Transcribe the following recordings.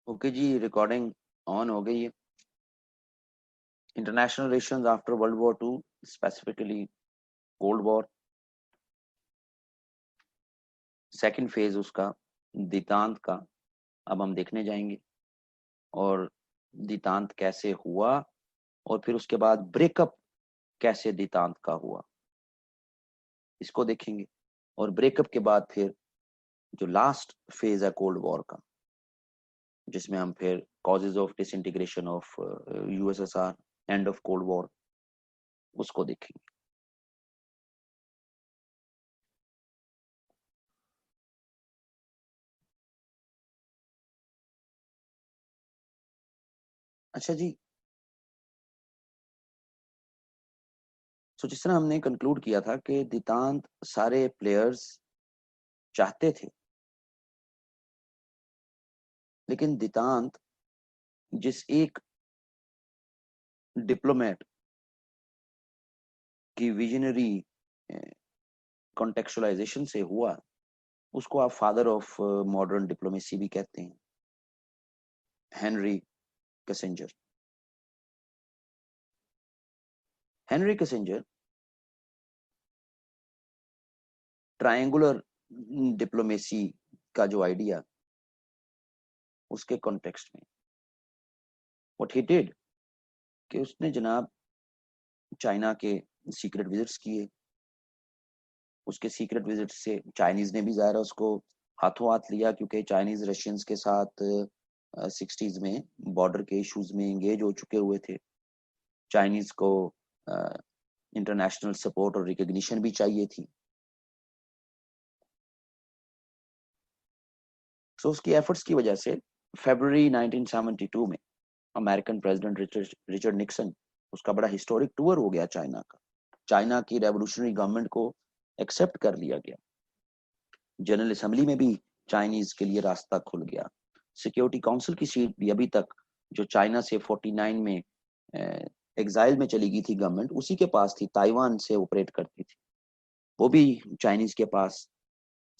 Okay ji, recording on हो गई है। International relations after world war two, specifically cold war, second phase उसका दितांत का अब हम देखने जाएंगे। और दितांत कैसे हुआ और फिर उसके बाद ब्रेकअप कैसे दितांत का हुआ, इसको देखेंगे। और ब्रेकअप के बाद फिर जो लास्ट फेज है कोल्ड वॉर का, जिसमें हम फिर causes of disintegration of USSR, and of cold war, उसको देखेंगे। अच्छा जी, तो जिस तरह हमने कंक्लूड किया था कि दितांत सारे प्लेयर्स चाहते थे, लेकिन दितांत जिस एक डिप्लोमेट की विजनरी कॉन्टेक्चुअलाइजेशन से हुआ, उसको आप फादर ऑफ मॉडर्न डिप्लोमेसी भी कहते हैं, Henry Kissinger. Henry Kissinger triangular diplomacy का जो आइडिया, उसके कॉन्टेक्स्ट में व्हाट ही डिड कि उसने जनाब चाइना के सीक्रेट विजिट्स किए। उसके सीक्रेट विजिट से चाइनीज ने भी ज़ाहिर है उसको हाथों हाथ लिया, क्योंकि चाइनीज रशियंस के साथ 60s में बॉर्डर के इश्यूज में एंगेज हो चुके हुए थे। चाइनीज को इंटरनेशनल सपोर्ट और रिकग्निशन भी चाहिए थी। सो उसकी एफर्ट्स की वजह से फरवरी 1972 में अमेरिकन प्रेसिडेंट रिचर्ड निक्सन, उसका बड़ा हिस्टोरिक टूर हो गया चाइना का। चाइना की रेवोल्यूशनरी गवर्नमेंट को एक्सेप्ट कर लिया गया। जनरल असेंबली में भी चाइनीज के लिए रास्ता खुल गया। सिक्योरिटी काउंसिल की सीट भी अभी तक जो चाइना से 49 में एग्जाइल में चली गई थी गवर्नमेंट, उसी के पास थी, ताइवान से ऑपरेट करती थी, वो भी चाइनीज के पास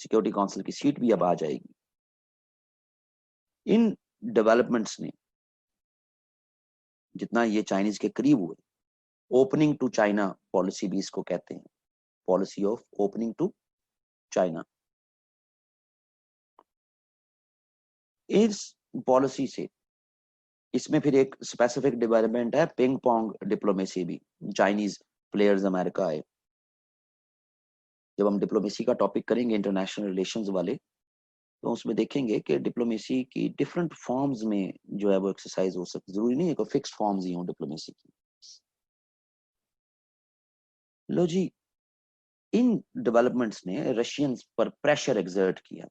सिक्योरिटी काउंसिल की सीट भी अब आ जाएगी। इन डेवलपमेंट्स ने जितना ये चाइनीज के करीब हुए, ओपनिंग टू चाइना पॉलिसी भी इसको कहते हैं, policy of opening to China. इस पॉलिसी से इसमें फिर एक स्पेसिफिक डेवलपमेंट है, पिंग पोंग डिप्लोमेसी भी। चाइनीज प्लेयर्स अमेरिका आए। जब हम डिप्लोमेसी का टॉपिक करेंगे इंटरनेशनल रिलेशंस वाले, तो उसमें देखेंगे कि डिप्लोमेसी की डिफरेंट फॉर्म्स में जो है वो एक्सरसाइज हो सकती, जरूरी नहीं है कि फिक्स फॉर्म्स ही हो डिप्लोमेसी की। लो जी, इन डेवलपमेंट्स ने रशियंस पर प्रेशर एक्सर्ट किया,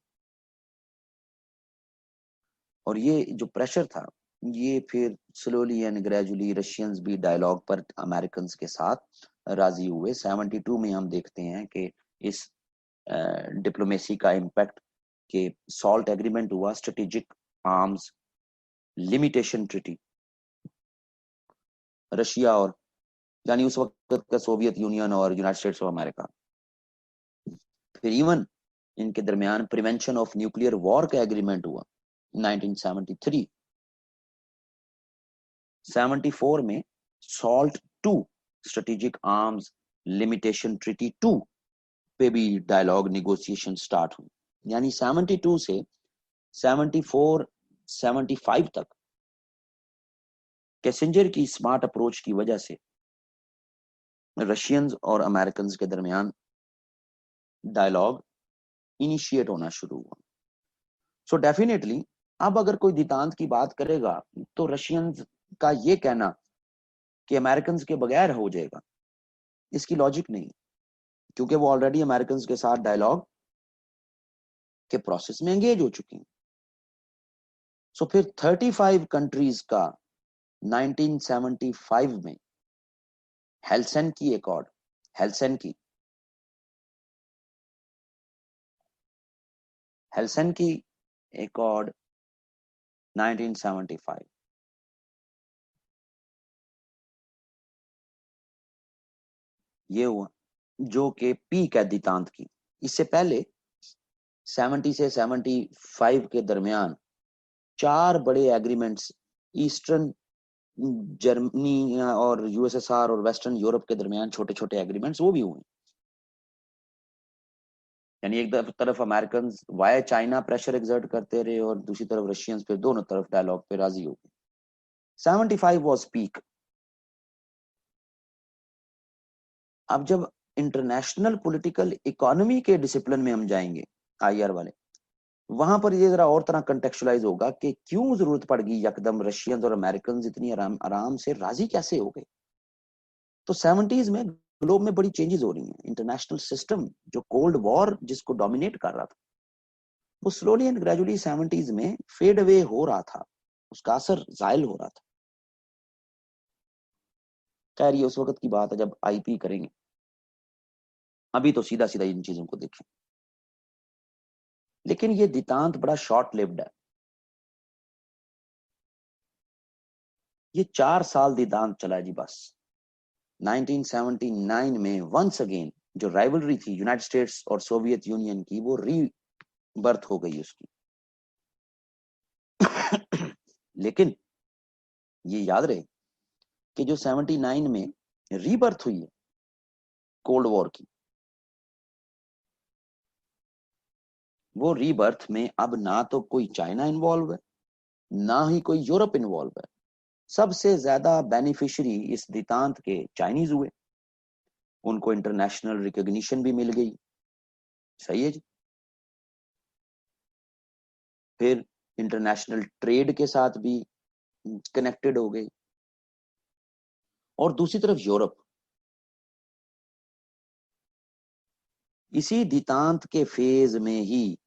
और ये जो प्रेशर था, ये फिर स्लोली एंड ग्रेजुअली रशियंस भी डायलॉग पर अमेरिकन के साथ राजी हुए। 72 में हम देखते हैं कि इस डिप्लोमेसी का इम्पैक्ट के सॉल्ट एग्रीमेंट हुआ, strategic arms limitation treaty, Russia और यानी उस वक्त का सोवियत यूनियन और यूनाइटेड स्टेट्स ऑफ अमेरिका। फिर इवन इनके दरमियान प्रिवेंशन ऑफ न्यूक्लियर वॉर का एग्रीमेंट हुआ 1973। 74 में SALT two, strategic arms limitation treaty two पे भी डायलॉग निगोशिएशन स्टार्ट हुई। यानी 72 से 74 75 तक कैसेंजर की स्मार्ट अप्रोच की वजह से रशियंस और अमेरिकन के दरमियान डायलॉग इनिशिएट होना शुरू हुआ। सो डेफिनेटली अब अगर कोई दितांत की बात करेगा, तो रशियंस का ये कहना कि अमेरिकन के बगैर हो जाएगा, इसकी लॉजिक नहीं, क्योंकि वो ऑलरेडी अमेरिकन के साथ डायलॉग के प्रोसेस में एंगेज हो चुकी हैं। सो फिर 35 कंट्रीज का 1975 में Helsinki accord, Helsinki Helsinki accord 1975, ये हुआ जो कि पीक है दितांत की। इससे पहले 70 से 75 के दरमियान 4 बड़े एग्रीमेंट्स ईस्टर्न जर्मनी और यूएसएसआर और वेस्टर्न यूरोप के दरमियान छोटे छोटे एग्रीमेंट्स वो भी हुए। यानी एक तरफ American via China pressure exert करते रहे और दूसरी तरफ रशियंस पे दोनों तरफ डायलॉग पे राजी हो गए। 75 वाज पीक। अब जब इंटरनेशनल पॉलिटिकल इकोनॉमी के डिसिप्लिन में हम जाएंगे आईआर वाले, वहां पर ये जरा और तरह कंटेक्चुअलाइज होगा कि क्यों जरूरत पड़ गई यकदम रशियंस और अमेरिकन इतनी आराम से राजी कैसे हो गए। तो 70s में ग्लोब में बड़ी चेंजेस हो रही हैं। इंटरनेशनल सिस्टम जो कोल्ड वॉर जिसको डोमिनेट कर रहा था, वो स्लोली एंड ग्रेजुअली 70s में फेड अवे हो रहा था, उसका असर जायल हो रहा था। खैर ये उस वक्त की बात है जब आईपी करेंगे, अभी तो सीधा सीधा इन चीजों को देखें। लेकिन ये दितांत बड़ा शॉर्ट लिव्ड है। ये 4 साल दितांत चला जी बस। 1979 में वंस अगेन जो राइवलरी थी यूनाइटेड स्टेट्स और सोवियत यूनियन की, वो रीबर्थ हो गई उसकी। लेकिन ये याद रहे कि जो 79 में रीबर्थ हुई है कोल्ड वॉर की, वो रीबर्थ में अब ना तो कोई चाइना इन्वॉल्व है, ना ही कोई यूरोप इन्वॉल्व है। सबसे ज्यादा बेनिफिशियरी इस दितांत के चाइनीज हुए, उनको इंटरनेशनल रिकॉग्निशन भी मिल गई। सही है जी। फिर इंटरनेशनल ट्रेड के साथ भी कनेक्टेड हो गए। और दूसरी तरफ यूरोप इसी दितांत के फेज में ही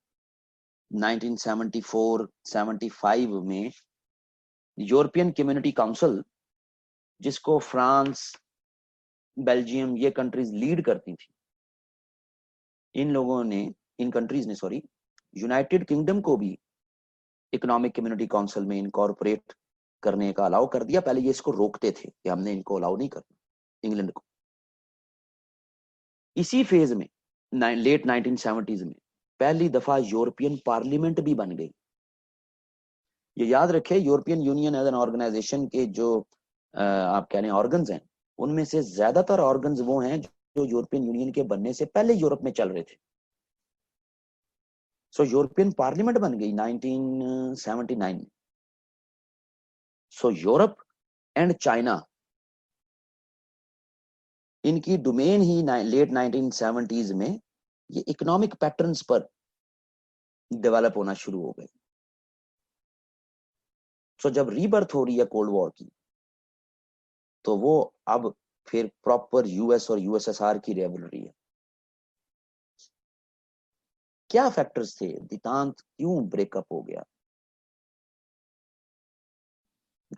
1974-75 में यूरोपियन कम्युनिटी काउंसिल, जिसको फ्रांस बेल्जियम ये कंट्रीज लीड करती थी, इन कंट्रीज ने यूनाइटेड किंगडम को भी इकोनॉमिक कम्युनिटी काउंसिल में इनकॉर्पोरेट करने का अलाउ कर दिया। पहले ये इसको रोकते थे कि हमने इनको अलाउ नहीं करना, इंग्लैंड को। इसी फेज में लेट 1970s में पहली दफा यूरोपियन पार्लियामेंट भी बन गई। ये याद रखें, European Union as an organization के जो आप कह रहे हैं ऑर्गन्स हैं, उनमें से ज्यादातर ऑर्गन्स वो हैं जो यूरोपियन यूनियन के बनने से पहले यूरोप में चल रहे थे। सो यूरोपियन पार्लियामेंट बन गई 1979 में। सो यूरोप एंड चाइना, इनकी डोमेन ही लेट 1970s में ये इकोनॉमिक पैटर्न्स पर डेवलप होना शुरू हो गए। सो जब रीबर्थ हो रही है कोल्ड वॉर की, तो वो अब फिर प्रॉपर यूएस और यूएसएसआर की रिवॉल्यूरी है। क्या फैक्टर्स थे, दितांत क्यों ब्रेकअप हो गया?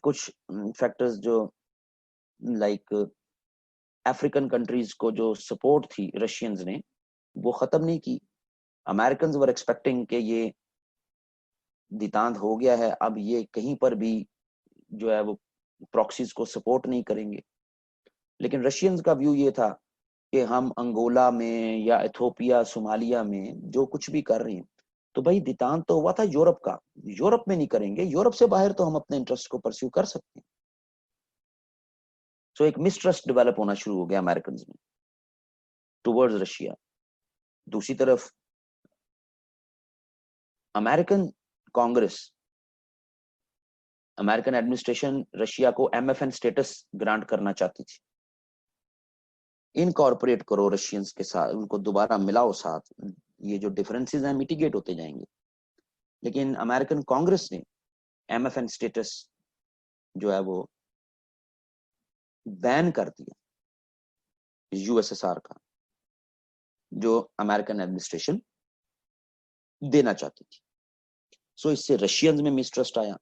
कुछ फैक्टर्स जो लाइक अफ्रीकन कंट्रीज को जो सपोर्ट थी रशियंस ने, वो खत्म नहीं की। अमेरिकन वर एक्सपेक्टिंग कि ये दितांत हो गया है, अब ये कहीं पर भी जो है वो प्रॉक्सीज को सपोर्ट नहीं करेंगे। लेकिन रशियंस का व्यू ये था कि हम अंगोला में या इथोपिया सोमालिया में जो कुछ भी कर रहे हैं, तो भाई दितांत तो हुआ था यूरोप का, यूरोप में नहीं करेंगे, यूरोप से बाहर तो हम अपने इंटरेस्ट को परस्यू कर सकते हैं। सो एक मिसट्रस्ट डेवलप होना शुरू हो गया अमेरिकन में टुवर्ड्स रशिया। दूसरी तरफ American Congress, American administration Russia को एमएफएन स्टेटस ग्रांट करना चाहती थी। इनकॉर्पोरेट करो रशियंस के साथ, उनको दोबारा मिलाओ साथ, ये जो डिफरेंसेस हैं मिटिगेट होते जाएंगे। लेकिन अमेरिकन कांग्रेस ने एमएफएन स्टेटस जो है वो बैन कर दिया यूएसएसआर का, जो अमेरिकन एडमिनिस्ट्रेशन देना चाहती थी। सो इससे रशियंस में मिसट्रस्ट आया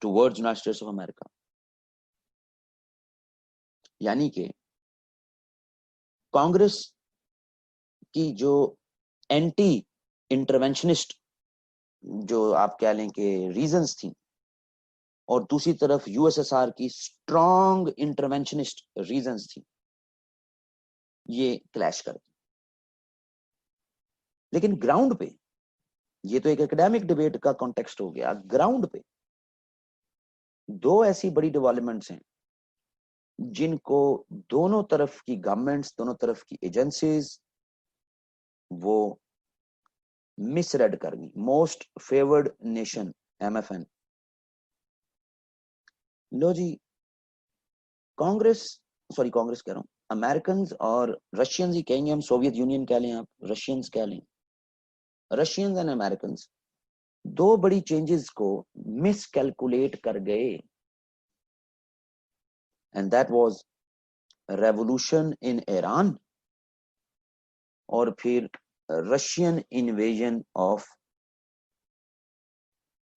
towards United States of America. यानी कि कांग्रेस की जो एंटी इंटरवेंशनिस्ट जो आप कह लें कि रीजंस थी, और दूसरी तरफ यूएसएसआर की स्ट्रॉन्ग इंटरवेंशनिस्ट रीजंस थी, ये क्लैश कर दी। लेकिन ग्राउंड पे ये तो एक एकेडमिक डिबेट का कॉन्टेक्स्ट हो गया। ग्राउंड पे दो ऐसी बड़ी डेवलपमेंट्स हैं जिनको दोनों तरफ की गवर्नमेंट्स, दोनों तरफ की एजेंसीज वो मिसरेड कर गई। मोस्ट फेवर्ड नेशन MFN, लो जी, कांग्रेस, सॉरी कांग्रेस कह रहा हूं, अमेरिकन और रशियंस ही कहेंगे हम, सोवियत यूनियन कह लें, आप रशियंस कह लें, रशियंस एंड अमेरिकन दो बड़ी चेंजेस को मिसकैलकुलेट कर गए, and that was revolution in Iran और फिर रशियन इन्वेजन ऑफ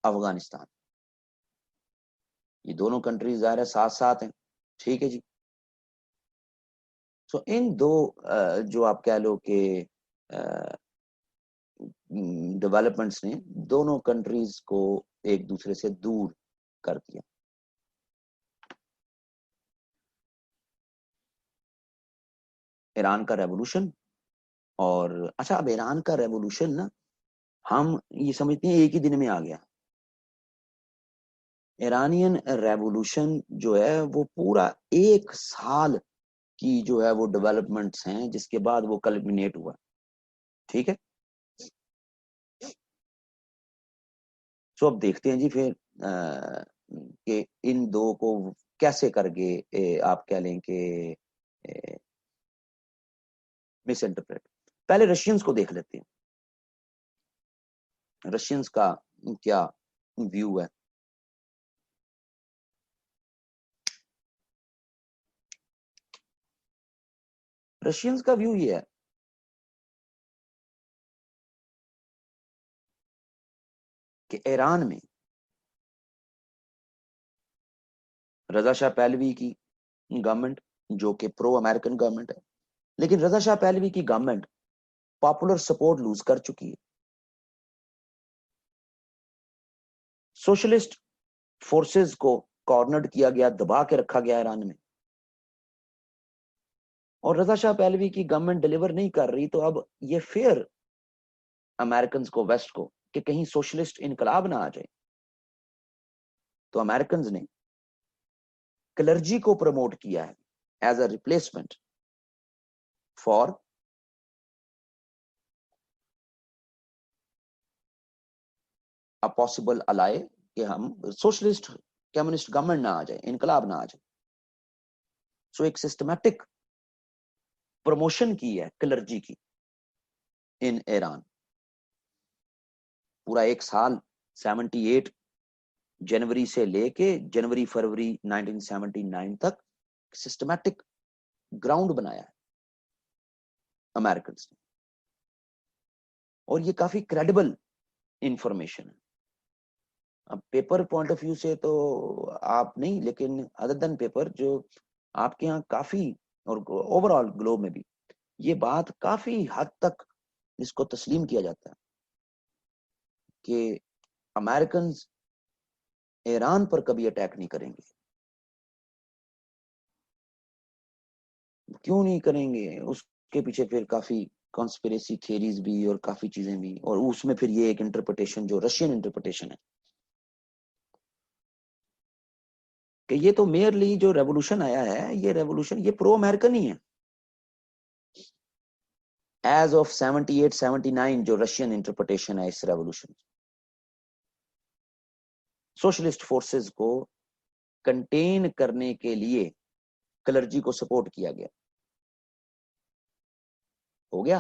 अफगानिस्तान। ये दोनों कंट्रीज ज़ाहिर है साथ साथ हैं, ठीक है जी। सो इन दो जो आप कह लो कि डेवलपमेंट्स ने दोनों कंट्रीज को एक दूसरे से दूर कर दिया। ईरान का रेवोल्यूशन, और अच्छा अब ईरान का रेवोल्यूशन ना हम ये समझते हैं एक ही दिन में आ गया। ईरानियन रेवोल्यूशन जो है वो पूरा 1 साल की जो है वो डेवलपमेंट्स हैं, जिसके बाद वो कल्मिनेट हुआ, ठीक है। सो अब देखते हैं जी फिर कि इन दो को कैसे करके आप कह लें कि मिस इंटरप्रेट। पहले रशियंस को देख लेते हैं, रशियंस का क्या व्यू है। रशियंस का व्यू ये है कि ईरान में रजा शाह पहलवी की गवर्नमेंट जो कि प्रो अमेरिकन गवर्नमेंट है, लेकिन रजा शाह पहलवी की गवर्नमेंट पॉपुलर सपोर्ट लूज कर चुकी है। सोशलिस्ट फोर्सेस को कॉर्नर्ड किया गया, दबा के रखा गया ईरान में, और रजा शाह पहलवी की गवर्नमेंट डिलीवर नहीं कर रही। तो अब ये फेयर अमेरिकन को, वेस्ट को, कि कहीं सोशलिस्ट इनकलाब ना आ जाए। तो अमेरिकन ने क्लर्जी को प्रमोट किया है as a replacement for a possible ally, कि हम सोशलिस्ट कम्युनिस्ट गवर्नमेंट ना आ जाए, इनकलाब ना आ जाए। सो एक सिस्टमैटिक प्रमोशन की है क्लर्जी की इन ईरान। पूरा 1 साल 78 जनवरी से लेके जनवरी फरवरी 1979 तक सिस्टमैटिक ग्राउंड बनाया है अमेरिकन ने, और ये काफी क्रेडिबल इंफॉर्मेशन है। अब पेपर पॉइंट ऑफ व्यू से तो आप नहीं, लेकिन अदर देन पेपर जो आपके यहाँ काफी, और ओवरऑल ग्लोब में भी ये बात काफी हद तक इसको तस्लीम किया जाता है कि अमेरिकन ईरान पर कभी अटैक नहीं करेंगे। क्यों नहीं करेंगे, उसके पीछे फिर काफी कॉन्स्पिरेसी थियरीज भी और काफी चीजें भी, और उसमें फिर ये एक इंटरप्रिटेशन जो रशियन इंटरप्रिटेशन है कि ये तो मेयरली जो रेवोल्यूशन आया है, ये रेवोल्यूशन ये प्रो अमेरिकन ही है। एज ऑफ 78 79 जो रशियन इंटरप्रिटेशन है इस रेवोल्यूशन, सोशलिस्ट फोर्सेस को कंटेन करने के लिए क्लर्जी को सपोर्ट किया गया। हो गया।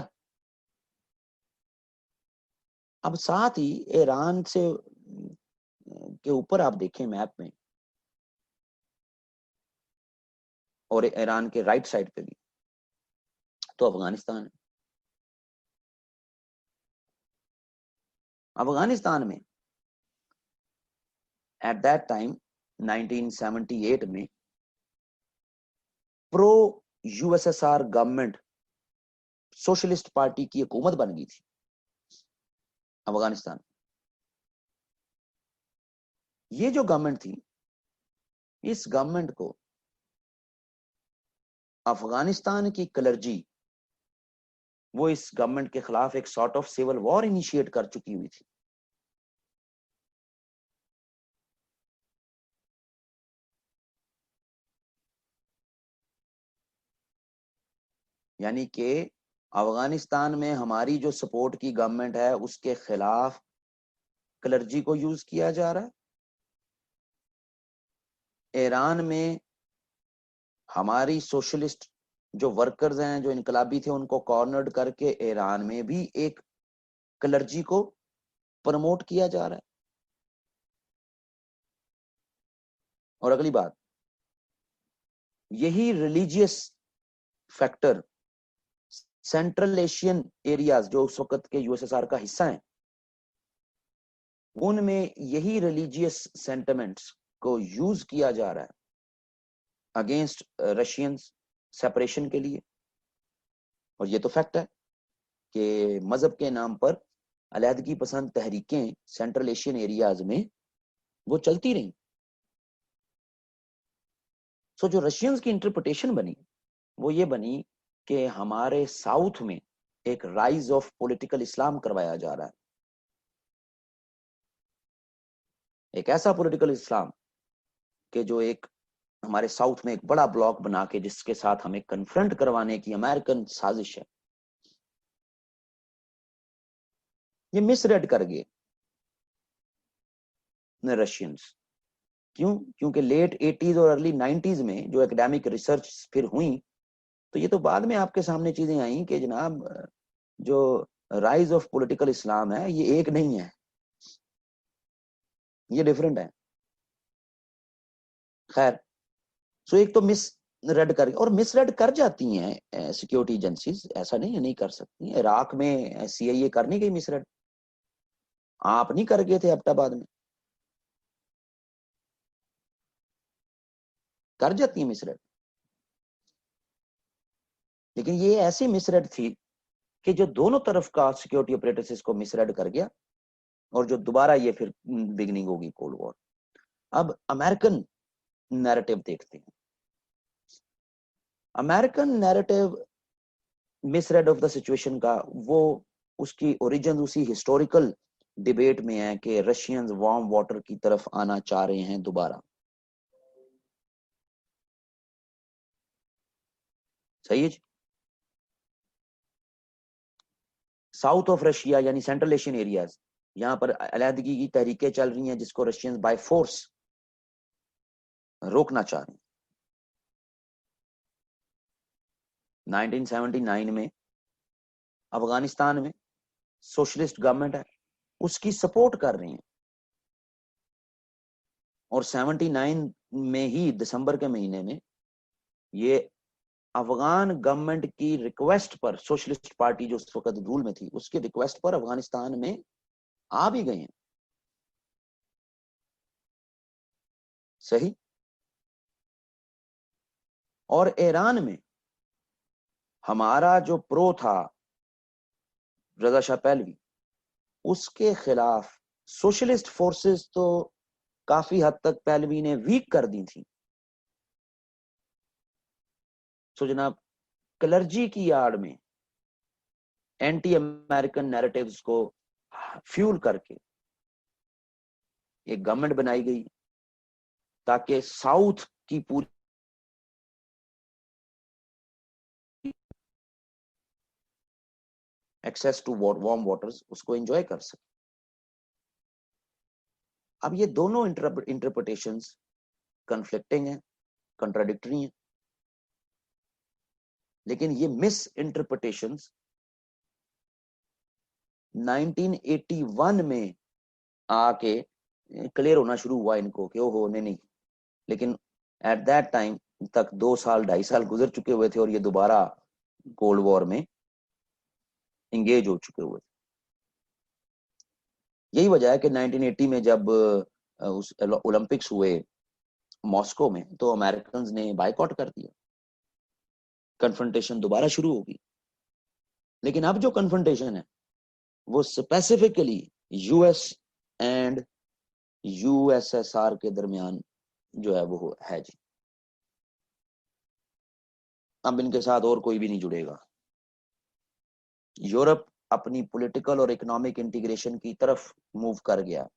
अब साथ ही ईरान से के ऊपर आप देखें मैप में, और ईरान के राइट साइड पे भी, तो अफगानिस्तान है। अफगानिस्तान में एट दैट टाइम 1978 में pro USSR government socialist party की हुकूमत बन गई थी अफगानिस्तान। ये जो गवर्नमेंट थी, इस गवर्नमेंट को अफगानिस्तान की क्लर्जी वो इस गवर्नमेंट के खिलाफ एक sort of civil war initiate कर चुकी हुई थी। यानी कि अफगानिस्तान में हमारी जो सपोर्ट की गवर्नमेंट है उसके खिलाफ क्लर्जी को यूज किया जा रहा है। ईरान में हमारी सोशलिस्ट जो वर्कर्स हैं, जो इनकलाबी थे, उनको कॉर्नर्ड करके ईरान में भी एक क्लर्जी को प्रमोट किया जा रहा है। और अगली बात, यही religious factor central Asian areas जो उस वक्त के यूएसएसआर का हिस्सा हैं, उनमें यही रिलीजियस सेंटिमेंट्स को यूज किया जा रहा है अगेंस्ट रशियन सेपरेशन के लिए। और ये तो फैक्ट है कि मजहब के नाम पर अलहदगी पसंद तहरीकें सेंट्रल एशियन एरियाज में वो चलती रही। सो जो रशियंस की इंटरप्रिटेशन बनी वो ये बनी कि हमारे साउथ में एक राइज ऑफ पॉलिटिकल इस्लाम करवाया जा रहा है, एक ऐसा पॉलिटिकल इस्लाम कि जो एक हमारे साउथ में एक बड़ा ब्लॉक बना के जिसके साथ हमें कन्फ्रंट करवाने की अमेरिकन साजिश है। ये मिसरेड कर गए रशियंस। क्यों? क्योंकि लेट 80s और अर्ली 90s में जो एकेडमिक रिसर्च फिर हुई, तो ये तो बाद में आपके सामने चीजें आई कि जनाब जो राइज ऑफ पॉलिटिकल इस्लाम है ये एक नहीं है, ये डिफरेंट है। खैर, सो एक तो मिस रेड कर, और मिसरेड कर जाती हैं सिक्योरिटी एजेंसीज, ऐसा नहीं है नहीं कर सकती। इराक में सीआईए कर नहीं गई मिसरेड, आप नहीं कर गए थे एबटाबाद में, कर जाती है मिसरेड। लेकिन ये ऐसी मिसरेड थी कि जो दोनों तरफ का सिक्योरिटी ऑपरेटर्स इसको मिसरेड कर गया, और जो दोबारा ये फिर बिगनिंग होगी कोल्ड वॉर। अब अमेरिकन नैरेटिव देखते हैं। American narrative misread of the situation का, वो उसकी ओरिजिन उसी हिस्टोरिकल डिबेट में है कि रशियंस वार्म वाटर की तरफ आना चाह रहे हैं दोबारा। सही है। साउथ ऑफ रशिया यानी सेंट्रल एशियन एरियाज, यहां पर अलहदगी की तहरीकें चल रही हैं जिसको रशियंस बाय फोर्स रोकना चाह रहे हैं। 1979 में अफगानिस्तान में सोशलिस्ट गवर्नमेंट है, उसकी सपोर्ट कर रही हैं। और 79 में ही दिसंबर के महीने में ये अफगान गवर्नमेंट की रिक्वेस्ट पर, सोशलिस्ट पार्टी जो उस वक्त रूल में थी उसकी रिक्वेस्ट पर अफगानिस्तान में आ भी गए हैं। सही। और ईरान में हमारा जो प्रो था रजा शाह पहलवी, उसके खिलाफ सोशलिस्ट फोर्सेस तो काफी हद तक पहलवी ने वीक कर दी थी। सो जनाब, क्लर्जी की आड़ में एंटी अमेरिकन नैरेटिव्स को फ्यूल करके एक गवर्नमेंट बनाई गई ताकि साउथ की पूरी एक्सेस टू वार्म वाटर्स उसको एंजॉय कर सके। अब ये दोनों इंटरप्रिटेशंस कन्फ्लिक्टिंग हैं, कंट्राडिक्टरी हैं, लेकिन ये मिस इंटरप्रिटेशंस 1981 में आके क्लियर होना शुरू हुआ इनको कि ओहो नहीं। लेकिन एट दैट टाइम तक 2 साल 2.5 साल गुजर चुके हुए थे और ये दोबारा कोल्ड वॉर में इंगेज हो चुके हुए थे। यही वजह है कि 1980 में जब उस ओलंपिक्स हुए मॉस्को में, तो अमेरिकन ने बाइकआउट कर दिया, कन्फ्रंटेशन दोबारा शुरू होगी। लेकिन अब जो कन्फ्रंटेशन है वो स्पेसिफिकली यूएस एंड यूएसएसआर के दरमियान जो है वो है जी। अब इनके साथ और कोई भी नहीं जुड़ेगा। यूरोप अपनी पॉलिटिकल और इकोनॉमिक इंटीग्रेशन की तरफ मूव कर गया,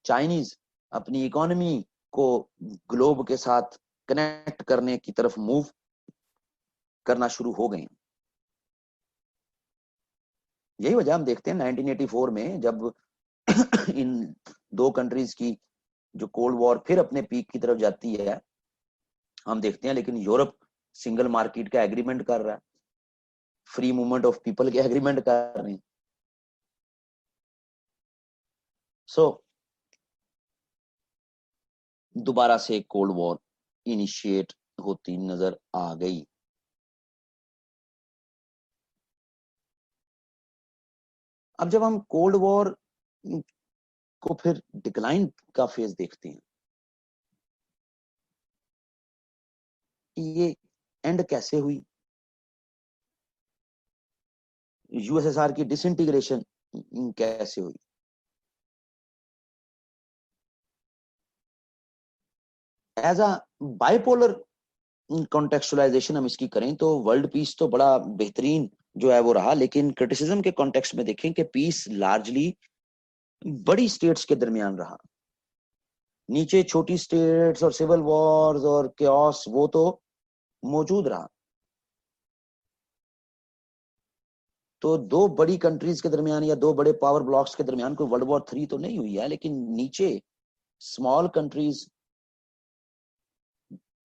चाइनीज अपनी इकोनॉमी को ग्लोब के साथ कनेक्ट करने की तरफ मूव करना शुरू हो गए। यही वजह हम देखते हैं 1984 में जब इन दो कंट्रीज की जो कोल्ड वॉर फिर अपने पीक की तरफ जाती है, हम देखते हैं लेकिन यूरोप सिंगल मार्केट का एग्रीमेंट कर रहा है, फ्री मूवमेंट ऑफ पीपल के एग्रीमेंट कर रहे हैं। सो दोबारा से कोल्ड वॉर इनिशिएट होती नजर आ गई। अब जब हम कोल्ड वॉर को फिर डिक्लाइन का फेज देखते हैं, ये एंड कैसे हुई, यूएसएसआर की डिसइंटीग्रेशन कैसे हुई। एज अ बाइपोलर कॉन्टेक्चुअलाइजेशन हम इसकी करें तो वर्ल्ड पीस तो बड़ा बेहतरीन जो है वो रहा, लेकिन क्रिटिसिज्म के कॉन्टेक्स्ट में देखें कि पीस लार्जली बड़ी स्टेट्स के दरमियान रहा। नीचे छोटी स्टेट्स और सिविल वॉर्स और केओस वो तो मौजूद रहा। तो दो बड़ी कंट्रीज के दरमियान या दो बड़े पावर ब्लॉक्स के दरमियान कोई वर्ल्ड वॉर 3 तो नहीं हुई है, लेकिन नीचे small countries,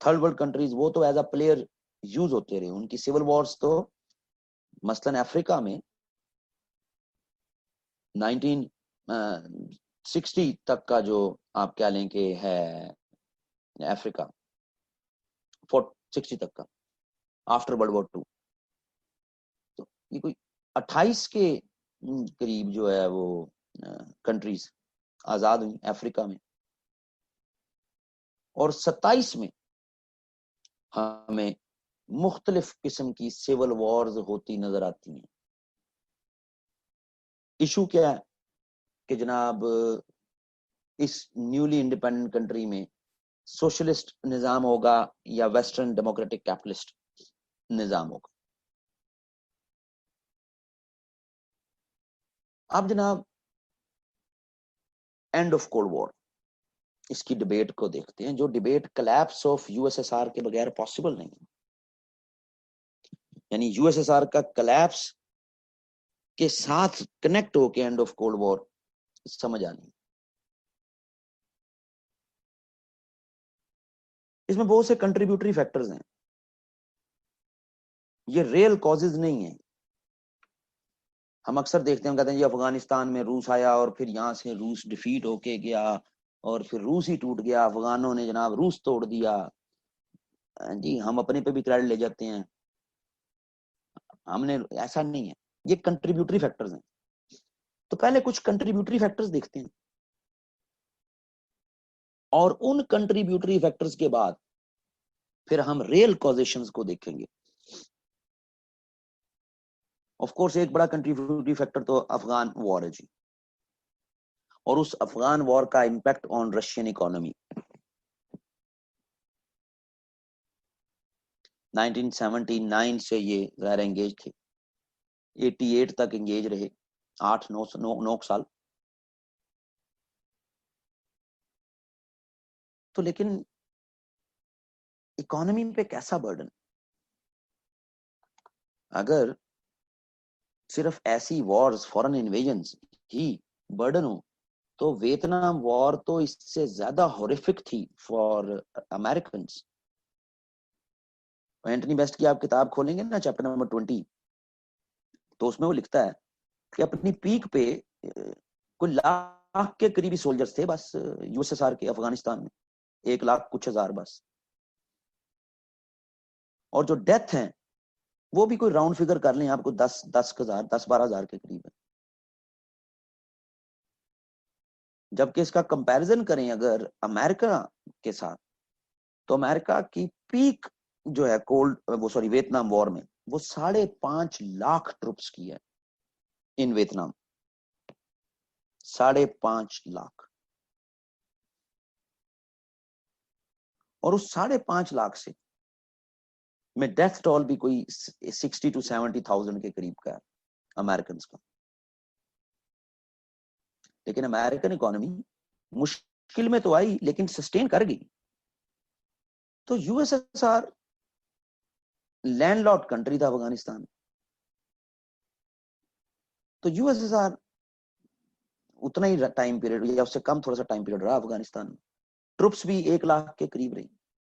third world countries वो तो एज अ प्लेयर यूज होते रहे। उनकी सिविल वॉर्स तो मसलन अफ्रीका में 1960 तक का जो आप कह लें कि है अफ्रीका 60 तक का आफ्टर वर्ल्ड वॉर 2, तो ये कोई 28 के करीब जो है वो कंट्रीज आजाद हुई अफ्रीका में, और 27 में हमें मुख्तलिफ किस्म की सिविल वॉर्स होती नजर आती हैं। इशू क्या है कि जनाब इस न्यूली इंडिपेंडेंट कंट्री में सोशलिस्ट निजाम होगा या वेस्टर्न डेमोक्रेटिक कैपिटलिस्ट निजाम होगा। अब जनाब एंड ऑफ कोल्ड वॉर इसकी डिबेट को देखते हैं, जो डिबेट कोलैप्स ऑफ यूएसएसआर के बगैर पॉसिबल नहीं है। यानी यूएसएसआर का कोलैप्स के साथ कनेक्ट होके एंड ऑफ कोल्ड वॉर समझ आनी। इसमें बहुत से कंट्रीब्यूटरी फैक्टर्स हैं, ये रियल कॉजेज नहीं है। हम अक्सर देखते हैं, कहते हैं जी अफगानिस्तान में रूस आया और फिर यहां से रूस डिफीट होके गया और फिर रूस ही टूट गया, अफगानों ने जनाब रूस तोड़ दिया। जी हम अपने पे भी क्रेडिट ले जाते हैं, हमने, ऐसा नहीं है। ये कंट्रीब्यूटरी फैक्टर्स हैं। तो पहले कुछ कंट्रीब्यूटरी फैक्टर्स देखते हैं और उन कंट्रीब्यूटरी फैक्टर्स के बाद फिर हम रियल कॉजेशंस को देखेंगे। ऑफ कोर्स एक बड़ा कंट्रीब्यूटरी फैक्टर तो अफगान वॉर है जी, और उस अफगान वॉर का इंपैक्ट ऑन रशियन इकोनॉमी। 1979 से ये ज़ाहिर एंगेज थे, 88 तक एंगेज रहे, 8-9 साल। तो लेकिन इकोनॉमी पे कैसा बर्डन, अगर सिर्फ ऐसी वॉर्स, फॉरेन इन्वेजन्स ही बर्डन हो तो वियतनाम वॉर तो इससे ज्यादा हॉरिफिक थी फॉर अमेरिकन। एंटनी बेस्ट की आप किताब खोलेंगे ना, चैप्टर नंबर 20, तो उसमें वो लिखता है कि अपनी पीक पे कोई लाख के करीबी सोल्जर्स थे बस यूएसएसआर के अफगानिस्तान में, 1 लाख कुछ हजार बस। और जो डेथ है वो भी कोई राउंड फिगर कर लें आपको 10,000 10-12,000 के करीब है। जबकि इसका कंपैरिजन करें अगर अमेरिका के साथ, तो अमेरिका की पीक जो है वियतनाम वॉर में वो 5.5 लाख ट्रुप्स की है इन वियतनाम, 5.5 लाख। और उस 5.5 लाख से में डेथ टोल भी कोई 60-70,000 के करीब का है अमेरिकन का। लेकिन अमेरिकन इकोनॉमी मुश्किल में तो आई लेकिन सस्टेन कर गई। तो यूएसएसआर लैंडलॉर्ड कंट्री था अफगानिस्तान। तो यूएसएसआर उतना ही टाइम पीरियड या उससे कम थोड़ा सा टाइम पीरियड रहा अफगानिस्तान में। ट्रुप्स भी 1 लाख के करीब रही।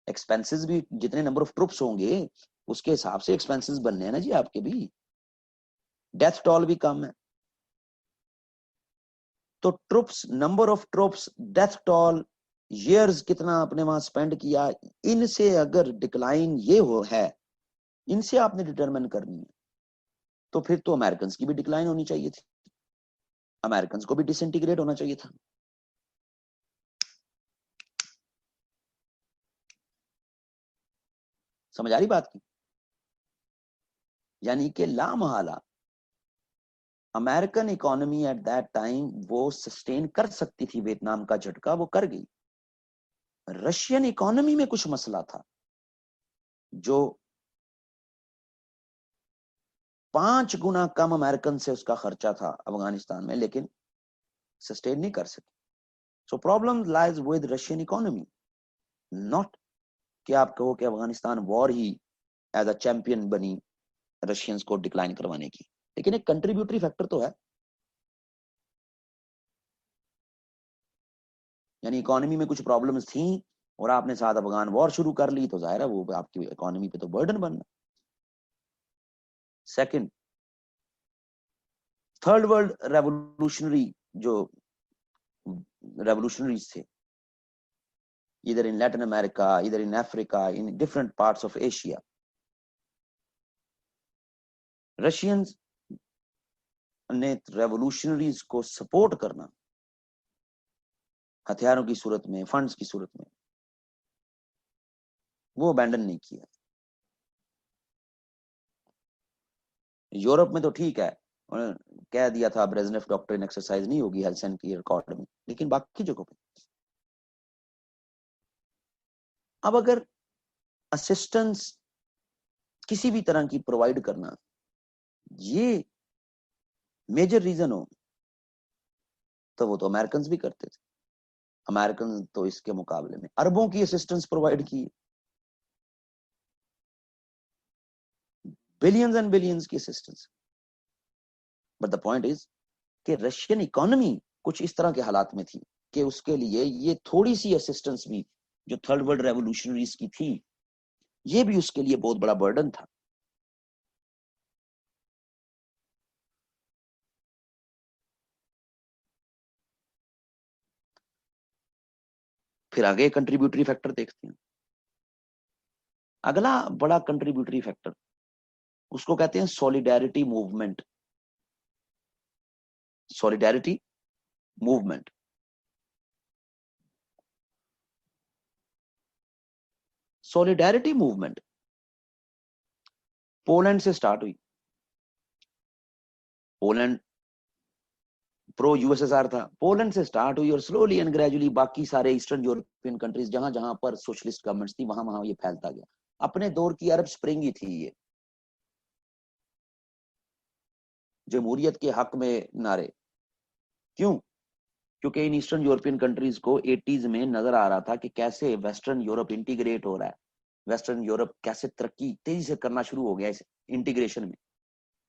एक्सपेंसेस भी जितने नंबर ऑफ ट्रुप्स होंगे उसके हिसाब से एक्सपेंसेस बनने हैं ना जी आपके भी। डेथ टॉल भी कम है। तो troops, number of troops, death toll, years कितना आपने वहां स्पेंड किया, इनसे अगर डिक्लाइन ये हो है, इनसे आपने डिटरमिन करनी है। तो फिर तो अमेरिकन की भी डिक्लाइन होनी चाहिए थी, अमेरिकन को भी डिसइंटीग्रेट होना चाहिए था। समझ आ रही बात की? यानी कि लामहला American economy at that time वो सस्टेन कर सकती थी वियतनाम का झटका, वो कर गई। रशियन इकोनॉमी में कुछ मसला था, जो 5 गुना कम अमेरिकन से उसका खर्चा था अफगानिस्तान में, लेकिन सस्टेन नहीं कर सके। So problem lies with Russian economy, not कि आप कहो कि अफगानिस्तान वॉर ही एज अ चैंपियन बनी रशियंस को डिक्लाइन करवाने की, लेकिन एक कंट्रीब्यूटरी फैक्टर तो है। यानी इकोनॉमी में कुछ प्रॉब्लम्स थी और आपने साथ अफगान वॉर शुरू कर ली, तो जाहिर है वो आपकी इकोनॉमी पे तो बर्डन बनना। सेकंड, थर्ड वर्ल्ड रेवोल्यूशनरी जो रेवोल्यूशनरीज थे, इधर इन लैटिन अमेरिका, इधर in Africa, in different parts of Asia, Russians ने रेवोल्यूशनरीज को सपोर्ट करना हथियारों की सूरत में, फंड्स की सूरत में, वो अबैंडन नहीं किया। यूरोप में तो ठीक है, कह दिया था ब्रेजनेव डॉक्ट्रिन एक्सरसाइज नहीं होगी हेलसिंकी अकॉर्ड में, लेकिन बाकी जगहों पे। अब अगर असिस्टेंस किसी भी तरह की प्रोवाइड करना ये मेजर रीजन हो, तो वो तो अमेरिकन भी करते थे। अमेरिकन तो इसके मुकाबले में अरबों की असिस्टेंस प्रोवाइड की, बिलियंस एंड बिलियंस की assistance. But the point is कि रशियन इकोनॉमी कुछ इस तरह के हालात में थी कि उसके लिए ये थोड़ी सी असिस्टेंस भी जो थर्ड वर्ल्ड रेवोल्यूशनरीज की थी, ये भी उसके लिए बहुत बड़ा बर्डन था। फिर आगे कंट्रीब्यूटरी फैक्टर देखते हैं। अगला बड़ा कंट्रीब्यूटरी फैक्टर, उसको कहते हैं solidarity movement. Solidarity movement, solidarity movement Poland से स्टार्ट हुई। पोलैंड प्रो यूएसएसआर था, पोलैंड से स्टार्ट हुई और स्लोली एंड ग्रेजुअली बाकी सारे ईस्टर्न यूरोपियन कंट्रीज जहां जहां पर सोशलिस्ट गवर्नमेंट्स थी वहां वहां ये फैलता गया। अपने दौर की अरब स्प्रिंग ही थी ये, जमहूरियत के हक में नारे। क्यों? क्योंकि इन ईस्टर्न यूरोपियन कंट्रीज को 80s में नजर आ रहा था कि कैसे वेस्टर्न यूरोप इंटीग्रेट हो रहा है, वेस्टर्न यूरोप कैसे तरक्की तेजी से करना शुरू हो गया इस इंटीग्रेशन में।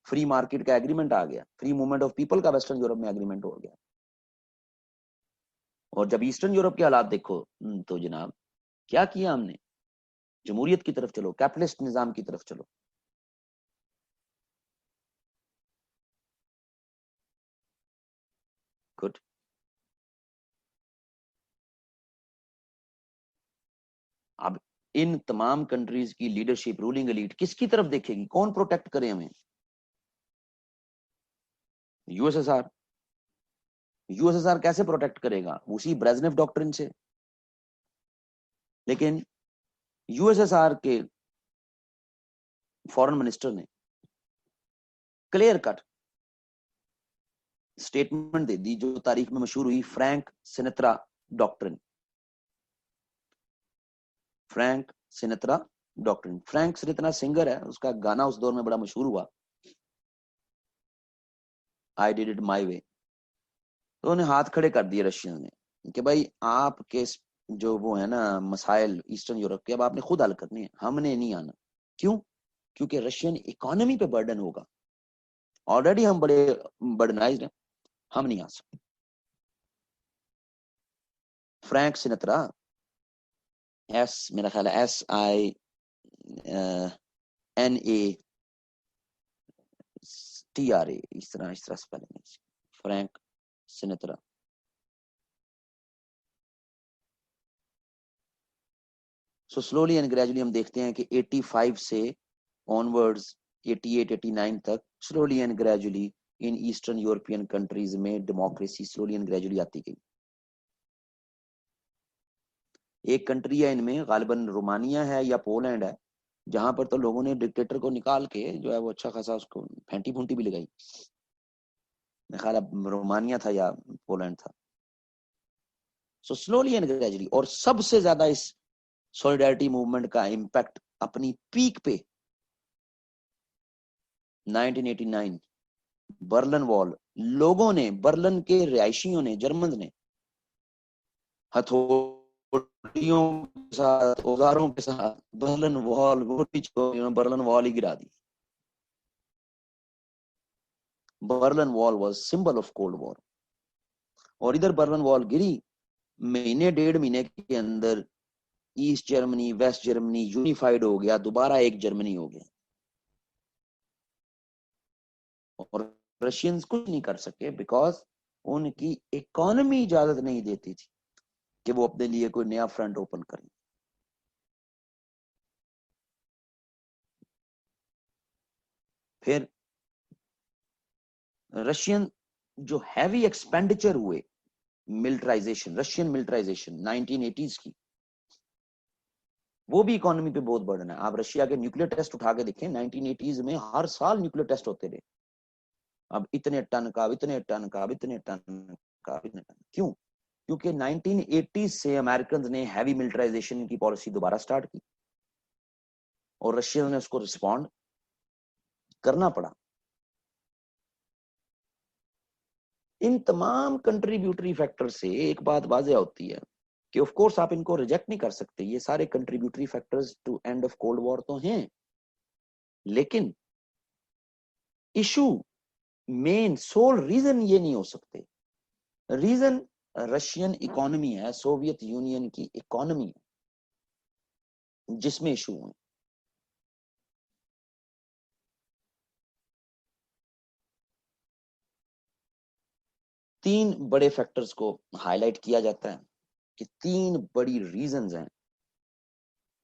फ्री मार्केट का एग्रीमेंट आ गया, फ्री मूवमेंट ऑफ पीपल का वेस्टर्न यूरोप में एग्रीमेंट हो गया। और जब ईस्टर्न यूरोप के हालात देखो, तो जनाब क्या किया हमने, जमहूरियत की तरफ चलो, कैपिटलिस्ट निजाम की तरफ चलो। गुड। अब इन तमाम कंट्रीज की लीडरशिप, रूलिंग एलीट किसकी तरफ देखेगी, कौन प्रोटेक्ट करे हमें? यूएसएसआर। यूएसएसआर कैसे प्रोटेक्ट करेगा? उसी ब्रेजनेव डॉक्ट्रिन से। लेकिन यूएसएसआर के फॉरेन मिनिस्टर ने क्लियर कट स्टेटमेंट दे दी, जो तारीख में मशहूर हुई Frank Sinatra doctrine. Frank Sinatra doctrine, Frank Sinatra singer है, उसका गाना उस दौर में बड़ा मशहूर हुआ, आई डिड इट माई वे। तो उन्हें हाथ खड़े कर दिए रशियन ने कि भाई आपके जो वो है ना मसाइल ईस्टर्न यूरोप के, अब आपने खुद हल करने हैं, हमने नहीं आना। क्यों? क्योंकि रशियन इकोनॉमी पे बर्डन होगा। ऑलरेडी हम बड़े बर्डनाइज्ड हैं, हम नहीं आ सकते। फ्रैंक सिनेत्रा, एस मेरा ख्याल है SINATRA, इस तरह स्पेलिंग है, Frank Sinatra. So slowly and gradually हम देखते हैं कि 85 से ऑनवर्ड्स 88 89 तक slowly and gradually in eastern European countries में डेमोक्रेसी स्लोली एंड ग्रेजुअली आती गई। एक कंट्री है इनमें, गालिबन रोमानिया है या पोलैंड है, जहां पर तो लोगों ने डिक्टेटर को निकाल के जो है वो अच्छा खासा उसको फेंटी फूंटी भी लगाई। मेरा ख्याल रोमानिया था या पोलैंड था। सो स्लोली एंड ग्रेजुअली, और सबसे ज्यादा इस सॉलिडारिटी मूवमेंट का इम्पैक्ट अपनी पीक पे 1989 बर्लिन वॉल। लोगों ने, बर्लिन के रिहायशियों ने, जर्मन ने हथौड़ियों के साथ, औजारों के साथ बर्लिन वॉल, बर्लिन वॉल ही गिरा दी। Berlin wall was symbol of cold war. और इधर बर्लिन वॉल गिरी, महीने 1.5 महीने के अंदर East Germany West Germany unified हो गया, दोबारा एक जर्मनी हो गया। और रशियंस कुछ नहीं कर सके बिकॉज उनकी इकोनॉमी इजाजत नहीं देती थी कि वो अपने लिए कोई नया फ्रंट ओपन करें। फिर रशियन जो हैवी एक्सपेंडिचर हुए, मिलिटराइजेशन, रशियन मिलिटराइजेशन 1980s की, वो भी इकोनॉमी पे बहुत बर्डन है। आप रशिया के न्यूक्लियर टेस्ट उठा के देखें, 1980s में हर साल न्यूक्लियर टेस्ट होते रहे। अब इतने टन का, इतने टन का, इतने टन का, इतने टन। क्यों? क्योंकि 1980 से अमेरिकन ने हैवी मिलिटराइजेशन की पॉलिसी दोबारा स्टार्ट की और रशिया ने उसको रिस्पॉन्ड करना पड़ा। इन तमाम कंट्रीब्यूटरी फैक्टर से एक बात वाज़ेह होती है कि ऑफ कोर्स आप इनको रिजेक्ट नहीं कर सकते, ये सारे contributory factors to end of cold war तो हैं, लेकिन इशू, मेन सोल रीजन ये नहीं हो सकते। रीजन रशियन इकोनॉमी है, सोवियत यूनियन की इकोनॉमी है जिसमें इशू है। तीन बड़े फैक्टर्स को हाईलाइट किया जाता है कि तीन बड़ी रीजंस हैं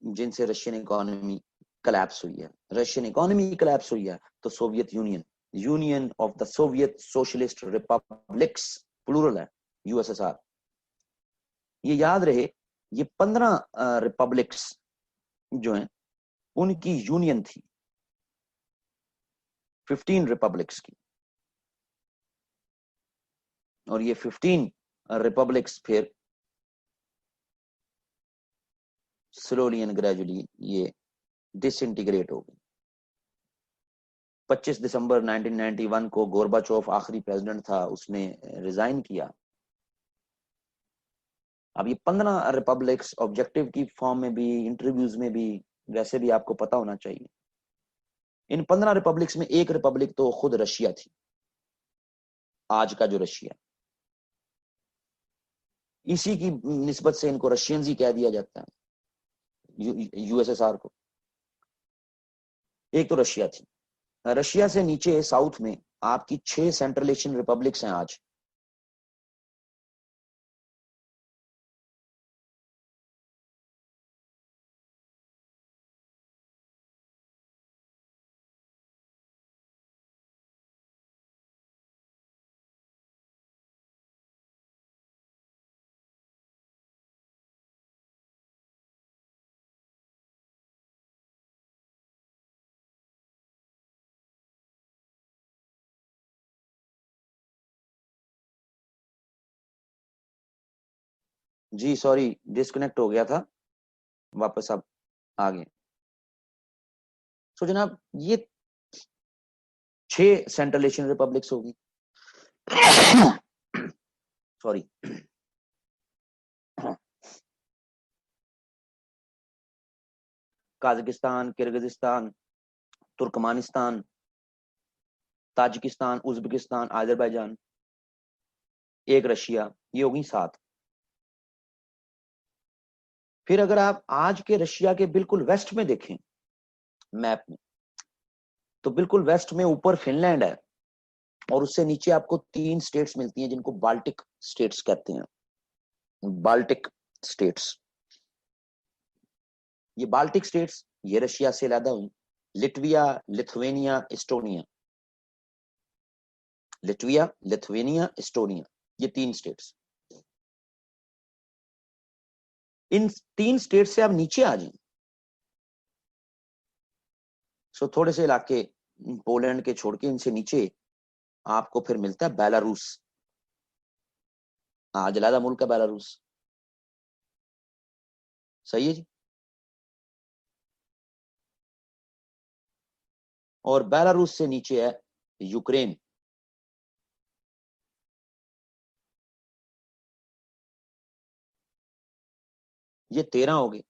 जिनसे रशियन इकोनॉमी कलैप्स हुई है। रशियन इकोनॉमी कलैप्स हुई है तो Soviet Union, Union of the Soviet Socialist Republics, plural है, यूएसएसआर। ये याद रहे, ये 15 रिपब्लिक्स जो हैं उनकी यूनियन थी 15 रिपब्लिक्स की, और ये 15 रिपब्लिक्स फिर स्लोली एंड ग्रेजुअली ये डिसइंटीग्रेट हो गई। 25 दिसंबर 1991 को गोरबाचोव आखिरी प्रेसिडेंट था, उसने रिजाइन किया। अब ये 15 रिपब्लिक्स ऑब्जेक्टिव की फॉर्म में भी, इंटरव्यूज में भी, वैसे भी आपको पता होना चाहिए, इन 15 रिपब्लिक्स में एक रिपब्लिक तो खुद रशिया थी, आज का जो रशिया। इसी की निस्बत से इनको रशियंस ही कह दिया जाता है, यूएसएसआर को। एक तो रशिया थी। रशिया से नीचे साउथ में आपकी 6 सेंट्रल एशियन रिपब्लिक्स हैं आज। जी सॉरी, डिस्कनेक्ट हो गया था, वापस अब आ गए। तो जनाब ये 6 सेंट्रल एशियन रिपब्लिक्स होगी। Sorry, Kazakhstan, Kyrgyzstan, Turkmenistan, Tajikistan, Uzbekistan, Azerbaijan, एक रशिया, ये होगी 7। फिर अगर आप आज के रशिया के बिल्कुल वेस्ट में देखें मैप में, तो बिल्कुल वेस्ट में ऊपर फिनलैंड है और उससे नीचे आपको 3 स्टेट्स मिलती हैं जिनको बाल्टिक स्टेट्स कहते हैं। बाल्टिक स्टेट्स, ये बाल्टिक स्टेट्स ये रशिया से अलग हुई। लिटविया, लिथुआनिया, एस्टोनिया, लिटविया, लिथुआनिया, एस्टोनिया, ये 3 स्टेट्स। इन 3 स्टेट से आप नीचे आ जाएं, सो थोड़े से इलाके पोलैंड के छोड़ के इनसे नीचे आपको फिर मिलता है बेलारूस। आज अलग मुल्क है बेलारूस, सही है जी। और बेलारूस से नीचे है यूक्रेन। ये 13 हो गए।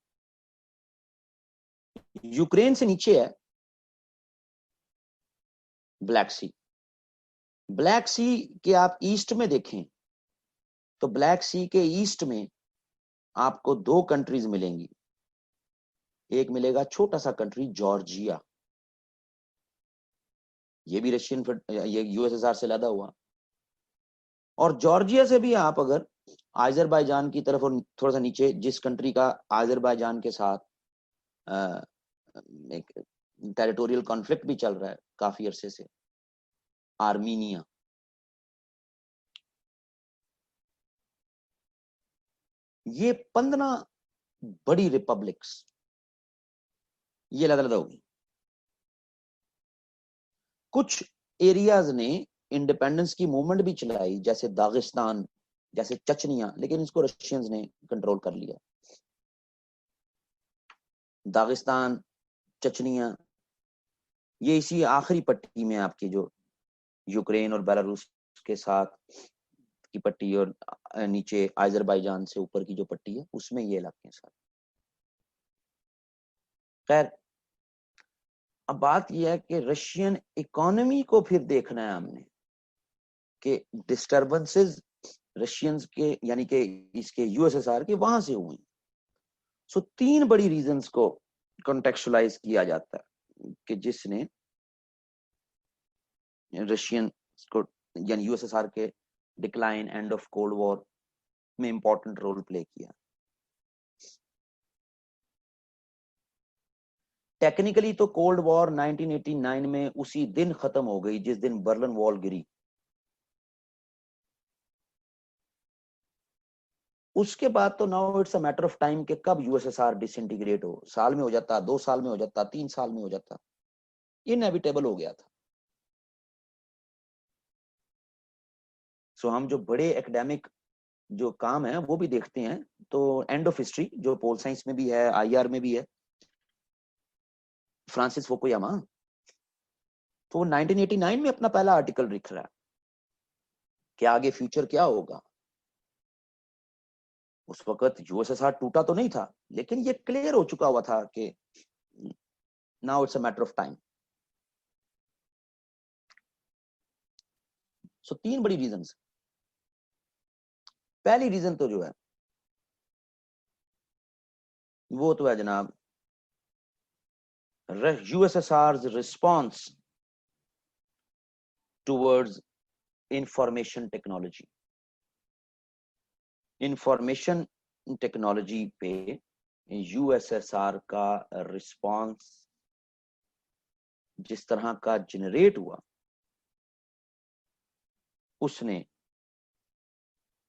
यूक्रेन से नीचे है ब्लैक सी। ब्लैक सी के आप ईस्ट में देखें तो ब्लैक सी के ईस्ट में आपको 2 कंट्रीज मिलेंगी। एक मिलेगा छोटा सा कंट्री जॉर्जिया, ये भी रशियन, ये यूएसएसआर से लदा हुआ। और जॉर्जिया से भी आप अगर आजरबाईजान की तरफ और थोड़ा सा नीचे, जिस कंट्री का आजरबाईजान के साथ एक टेरिटोरियल कॉन्फ्लिक्ट भी चल रहा है काफी अरसे से, आर्मीनिया। ये 15 बड़ी रिपब्लिक्स ये अलग अलग होगी। कुछ एरियाज ने इंडिपेंडेंस की मूवमेंट भी चलाई, जैसे दागिस्तान, जैसे चचनिया, लेकिन इसको रशियंस ने कंट्रोल कर लिया। दागिस्तान, चचनिया, ये इसी आखिरी पट्टी में आपकी जो यूक्रेन और बेलारूस के साथ की पट्टी और नीचे आजरबाईजान से ऊपर की जो पट्टी है उसमें ये इलाके हैं सारे। खैर, अब बात यह है कि रशियन इकोनॉमी को फिर देखना है हमने कि डिस्टर्बेंसेस रशियंस के यानी कि इसके यूएसएसआर के वहां से हुई। सो 3 बड़ी रीजंस को कॉन्टेक्चुअलाइज किया जाता है कि जिसने रशियन को यानी यूएसएसआर के decline, and of cold war में इंपॉर्टेंट रोल प्ले किया। टेक्निकली तो कोल्ड वॉर 1989 में उसी दिन खत्म हो गई जिस दिन बर्लिन वॉल गिरी। उसके बाद तो now it's a matter of time कि कब यूएसएसआर डिसइंटीग्रेट हो। साल में हो जाता, 2 साल में हो जाता, 3 साल में हो जाता, इनएविटेबल हो गया था। सो हम जो बड़े एकेडमिक जो काम है वो भी देखते हैं, तो एंड ऑफ हिस्ट्री जो पोल साइंस में भी है, आईआर में भी है, फ्रांसिस फुकुयामा, तो वो 1989 में अपना पहला आर्टिकल लिख रहा है कि आगे फ्यूचर क्या होगा। उस वक्त यूएसएसआर टूटा तो नहीं था, लेकिन ये क्लियर हो चुका हुआ था कि now it's a matter of time. So 3 बड़ी रीजंस। पहली रीजन तो जो है वो तो है जनाब USSR response towards information technology. Information technology पे यूएसएसआर का रिस्पॉन्स जिस तरह का जनरेट हुआ, उसने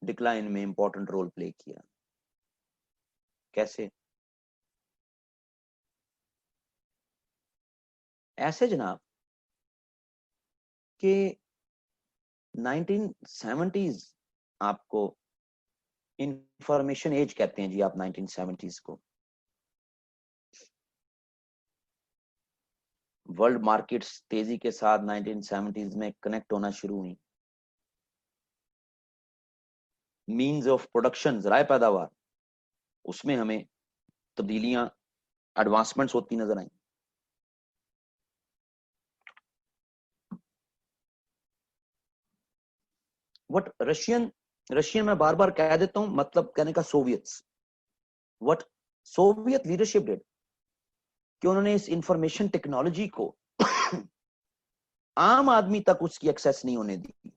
डिक्लाइन में इंपॉर्टेंट रोल प्ले किया। कैसे? ऐसे जनाब कि 1970s आपको इंफॉर्मेशन एज कहते हैं जी आप 1970s को। वर्ल्ड मार्केट्स तेजी के साथ 1970s में कनेक्ट होना शुरू हुई। मीन्स ऑफ प्रोडक्शन, ज़राए पैदावार, उसमें हमें तब्दीलियां, एडवांसमेंट्स होती नजर आई। व्हाट रशियन मैं बार बार कह देता हूं, मतलब कहने का Soviets, what Soviet leadership did, कि उन्होंने इस इंफॉर्मेशन टेक्नोलॉजी को आम आदमी तक उसकी एक्सेस नहीं होने दी।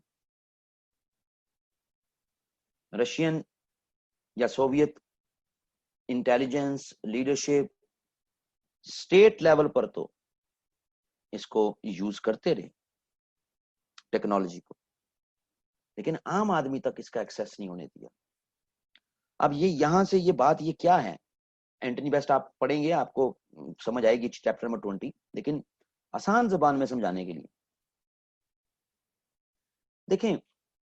रशियन या Soviet intelligence leadership state level पर तो इसको यूज करते रहे टेक्नोलॉजी को, लेकिन आम आदमी तक इसका एक्सेस नहीं होने दिया। अब ये यहां से ये बात ये क्या है, एंटनी बेस्ट आप पढ़ेंगे आपको समझ आएगी चैप्टर नंबर 20, लेकिन आसान जबान में समझाने के लिए देखें,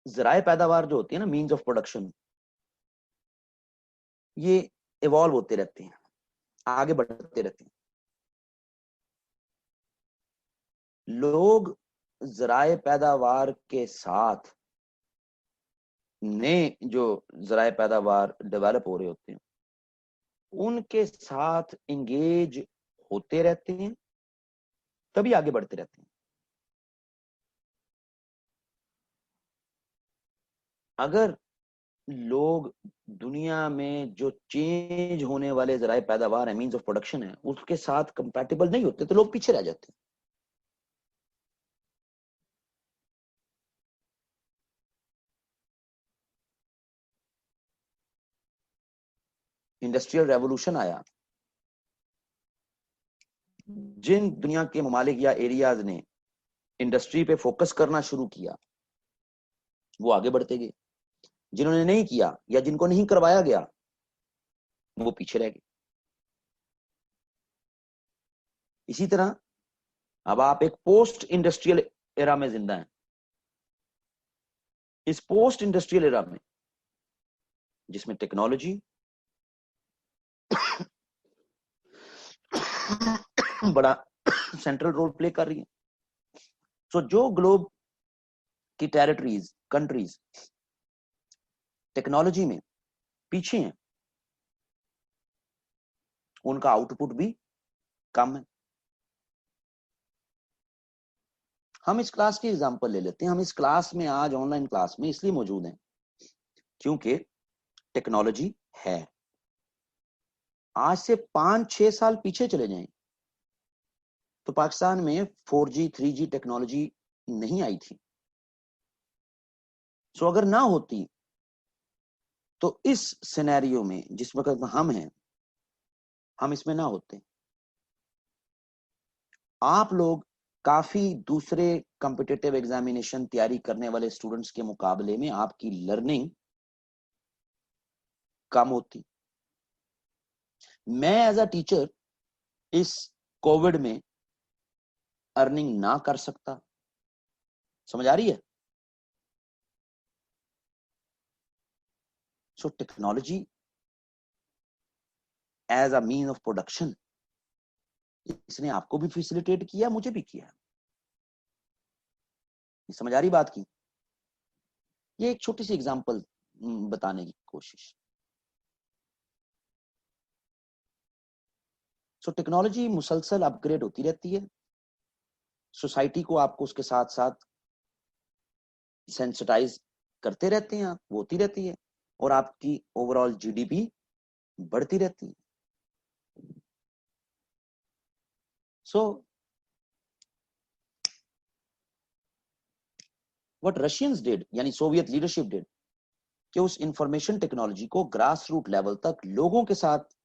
जराए पैदावार जो होती है ना, मीन्स ऑफ प्रोडक्शन, ये इवॉल्व होते रहते हैं, आगे बढ़ते रहते हैं। लोग जराए पैदावार के साथ नए जो जराए पैदावार डेवलप हो रहे होते हैं उनके साथ इंगेज होते रहते हैं, तभी आगे बढ़ते रहते हैं। अगर लोग दुनिया में जो चेंज होने वाले जराए पैदावार है, मीन्स ऑफ प्रोडक्शन है, उसके साथ कंपैटिबल नहीं होते तो लोग पीछे रह जाते हैं। इंडस्ट्रियल रेवोल्यूशन आया, जिन दुनिया के ममालिक या एरियाज ने इंडस्ट्री पे फोकस करना शुरू किया वो आगे बढ़ते गए, जिन्होंने नहीं किया या जिनको नहीं करवाया गया वो पीछे रह गए। इसी तरह अब आप एक पोस्ट इंडस्ट्रियल एरा में जिंदा हैं। इस पोस्ट इंडस्ट्रियल एरा में जिसमें टेक्नोलॉजी बड़ा सेंट्रल रोल प्ले कर रही है, सो जो ग्लोब की टेरिटरीज कंट्रीज टेक्नोलॉजी में पीछे हैं उनका आउटपुट भी कम है। हम इस क्लास की एग्जांपल ले लेते हैं। हम इस क्लास में आज ऑनलाइन क्लास में इसलिए मौजूद हैं क्योंकि टेक्नोलॉजी है। आज से 5-6 साल पीछे चले जाएं तो पाकिस्तान में 4G 3G टेक्नोलॉजी नहीं आई थी। सो अगर ना होती तो इस सिनेरियो में जिस वक्त हम हैं हम इसमें ना होते। आप लोग काफी दूसरे कॉम्पिटिटिव एग्जामिनेशन तैयारी करने वाले स्टूडेंट्स के मुकाबले में आपकी लर्निंग कम होती। मैं एज अ टीचर इस कोविड में अर्निंग ना कर सकता। समझ आ रही है? So technology as a mean of production इसने आपको भी फैसिलिटेट किया, मुझे भी किया। समझ आ रही बात की? ये एक छोटी सी एग्जांपल बताने की कोशिश। सो टेक्नोलॉजी मुसलसल अपग्रेड होती रहती है। सोसाइटी को आपको उसके साथ साथ सेंसिटाइज करते रहते हैं, आप वो होती रहती है और आपकी ओवरऑल जीडीपी बढ़ती रहती है। सो व्हाट रशियंस डिड, यानी सोवियत लीडरशिप डिड, कि उस इंफॉर्मेशन टेक्नोलॉजी को ग्रास रूट लेवल तक लोगों के साथ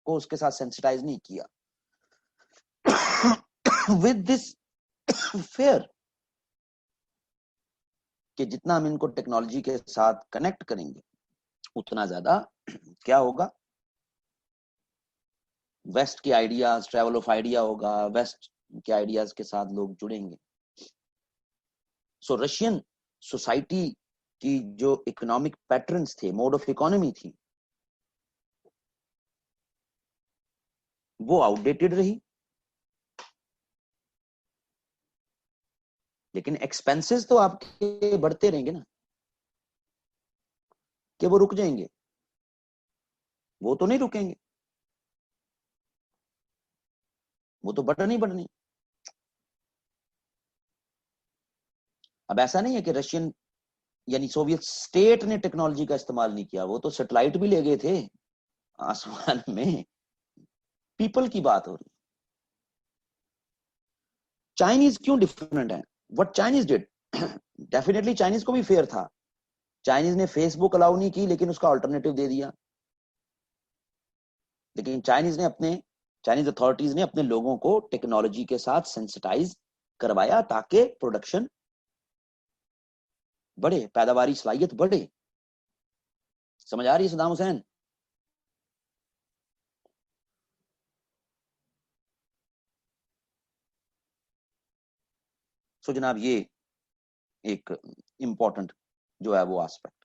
को उसके साथ सेंसिटाइज नहीं किया विद दिस फेयर कि जितना हम इनको टेक्नोलॉजी के साथ कनेक्ट करेंगे उतना ज्यादा क्या होगा, वेस्ट के आइडियाज, ट्रैवल ऑफ आइडिया होगा, वेस्ट के आइडियाज के साथ लोग जुड़ेंगे। सो रशियन सोसाइटी की जो इकोनॉमिक पैटर्न्स थे, मोड ऑफ इकोनॉमी थी, वो आउटडेटेड रही, लेकिन एक्सपेंसेस तो आपके बढ़ते रहेंगे ना, कि वो रुक जाएंगे? वो तो नहीं रुकेंगे, वो तो बढ़नी बढ़नी। अब ऐसा नहीं है कि रशियन यानी सोवियत स्टेट ने टेक्नोलॉजी का इस्तेमाल नहीं किया, वो तो सैटेलाइट भी ले गए थे आसमान में। पीपल की बात हो रही। चाइनीज क्यों डिफरेंट है? What Chinese did, definitely Chinese को भी फेयर था। चाइनीज ने फेसबुक अलाउ नहीं की, लेकिन उसका अल्टरनेटिव दे दिया। लेकिन चाइनीज अथॉरिटीज ने अपने लोगों को टेक्नोलॉजी के साथ सेंसिटाइज करवाया ताकि प्रोडक्शन बढ़े, पैदावारी सलाहियत बढ़े। समझ आ रही है सदाम हुसैन? सो जनाब, ये एक इंपॉर्टेंट जो है वो एस्पेक्ट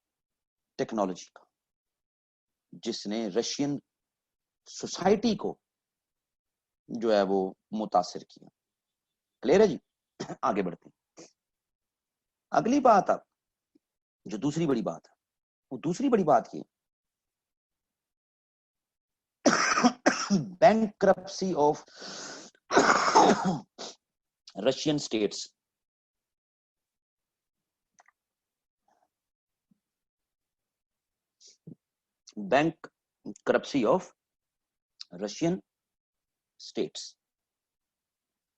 टेक्नोलॉजी का, जिसने रशियन सोसाइटी को जो है वो मुतासिर किया। क्लियर है जी? आगे बढ़ते हैं। अगली बात, अब जो दूसरी बड़ी बात है, वो दूसरी बड़ी बात ये bankruptcy of Russian states। bankruptcy of Russian states,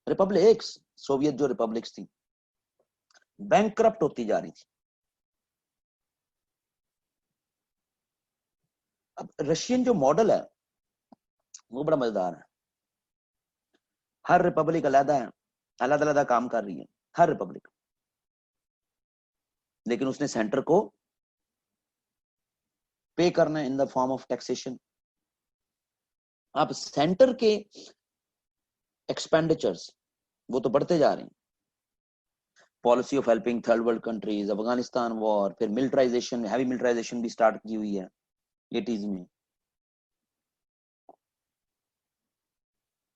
republics, Soviet जो रिपब्लिक्स थी बैंकक्रप्ट होती जा रही थी। अब रशियन जो मॉडल है वो बड़ा मजेदार है। हर रिपब्लिक अलग है, अलग अलग काम कर रही है हर रिपब्लिक, लेकिन उसने सेंटर को पे करना है in the form of taxation. अब सेंटर के एक्सपेंडिचर्स वो तो बढ़ते जा रहे हैं। Policy of helping third world countries, Afghanistan war, फिर मिलिटराइजेशन, हैवी मिलिटराइजेशन भी स्टार्ट की हुई है 80s में।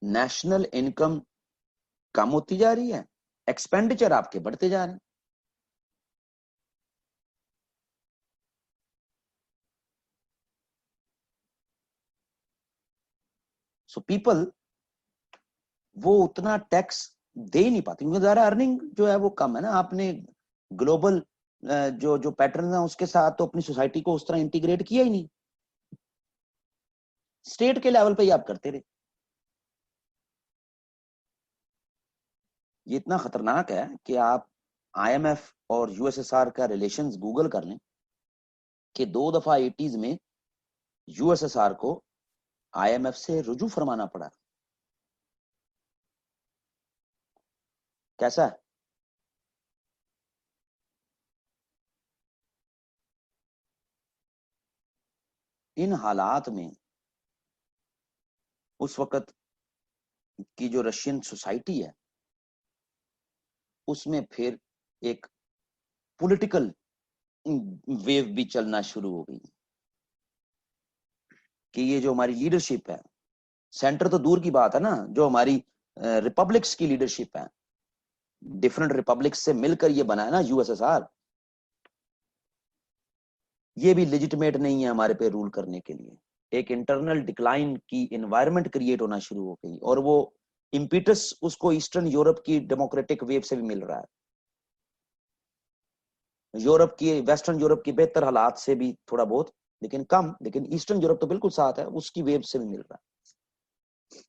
नेशनल इनकम कम होती जा रही है, एक्सपेंडिचर आपके बढ़ते जा रहे हैं। सो पीपल वो उतना टैक्स दे नहीं पाते क्योंकि ज्यादा अर्निंग जो है वो कम है ना। आपने ग्लोबल जो जो पैटर्न है उसके साथ तो अपनी सोसाइटी को उस तरह इंटीग्रेट किया ही नहीं, स्टेट के लेवल पे ही आप करते रहे। ये इतना खतरनाक है कि आप आईएमएफ और यूएसएसआर का रिलेशंस गूगल कर लें कि 2 दफा 80s में यूएसएसआर को आईएमएफ से रुजू फरमाना पड़ा। कैसा है? इन हालात में उस वक्त की जो रशियन सोसाइटी है उसमें फिर एक पॉलिटिकल वेव भी चलना शुरू हो गई कि ये जो हमारी लीडरशिप है, सेंटर तो दूर की बात है ना, जो हमारी रिपब्लिक्स की लीडरशिप है, डिफरेंट रिपब्लिक्स से मिलकर ये बना है ना यूएसएसआर, ये भी लेजिटिमेट नहीं है हमारे पे रूल करने के लिए। एक इंटरनल डिक्लाइन की एनवायरनमेंट क्रिएट होना शुरू हो गई और वो इम्पीटस उसको ईस्टर्न यूरोप की डेमोक्रेटिक वेव से भी मिल रहा है, यूरोप की, वेस्टर्न यूरोप की बेहतर हालात से भी थोड़ा बहुत, लेकिन कम, लेकिन ईस्टर्न यूरोप तो बिल्कुल साथ है, उसकी वेव से भी मिल रहा है।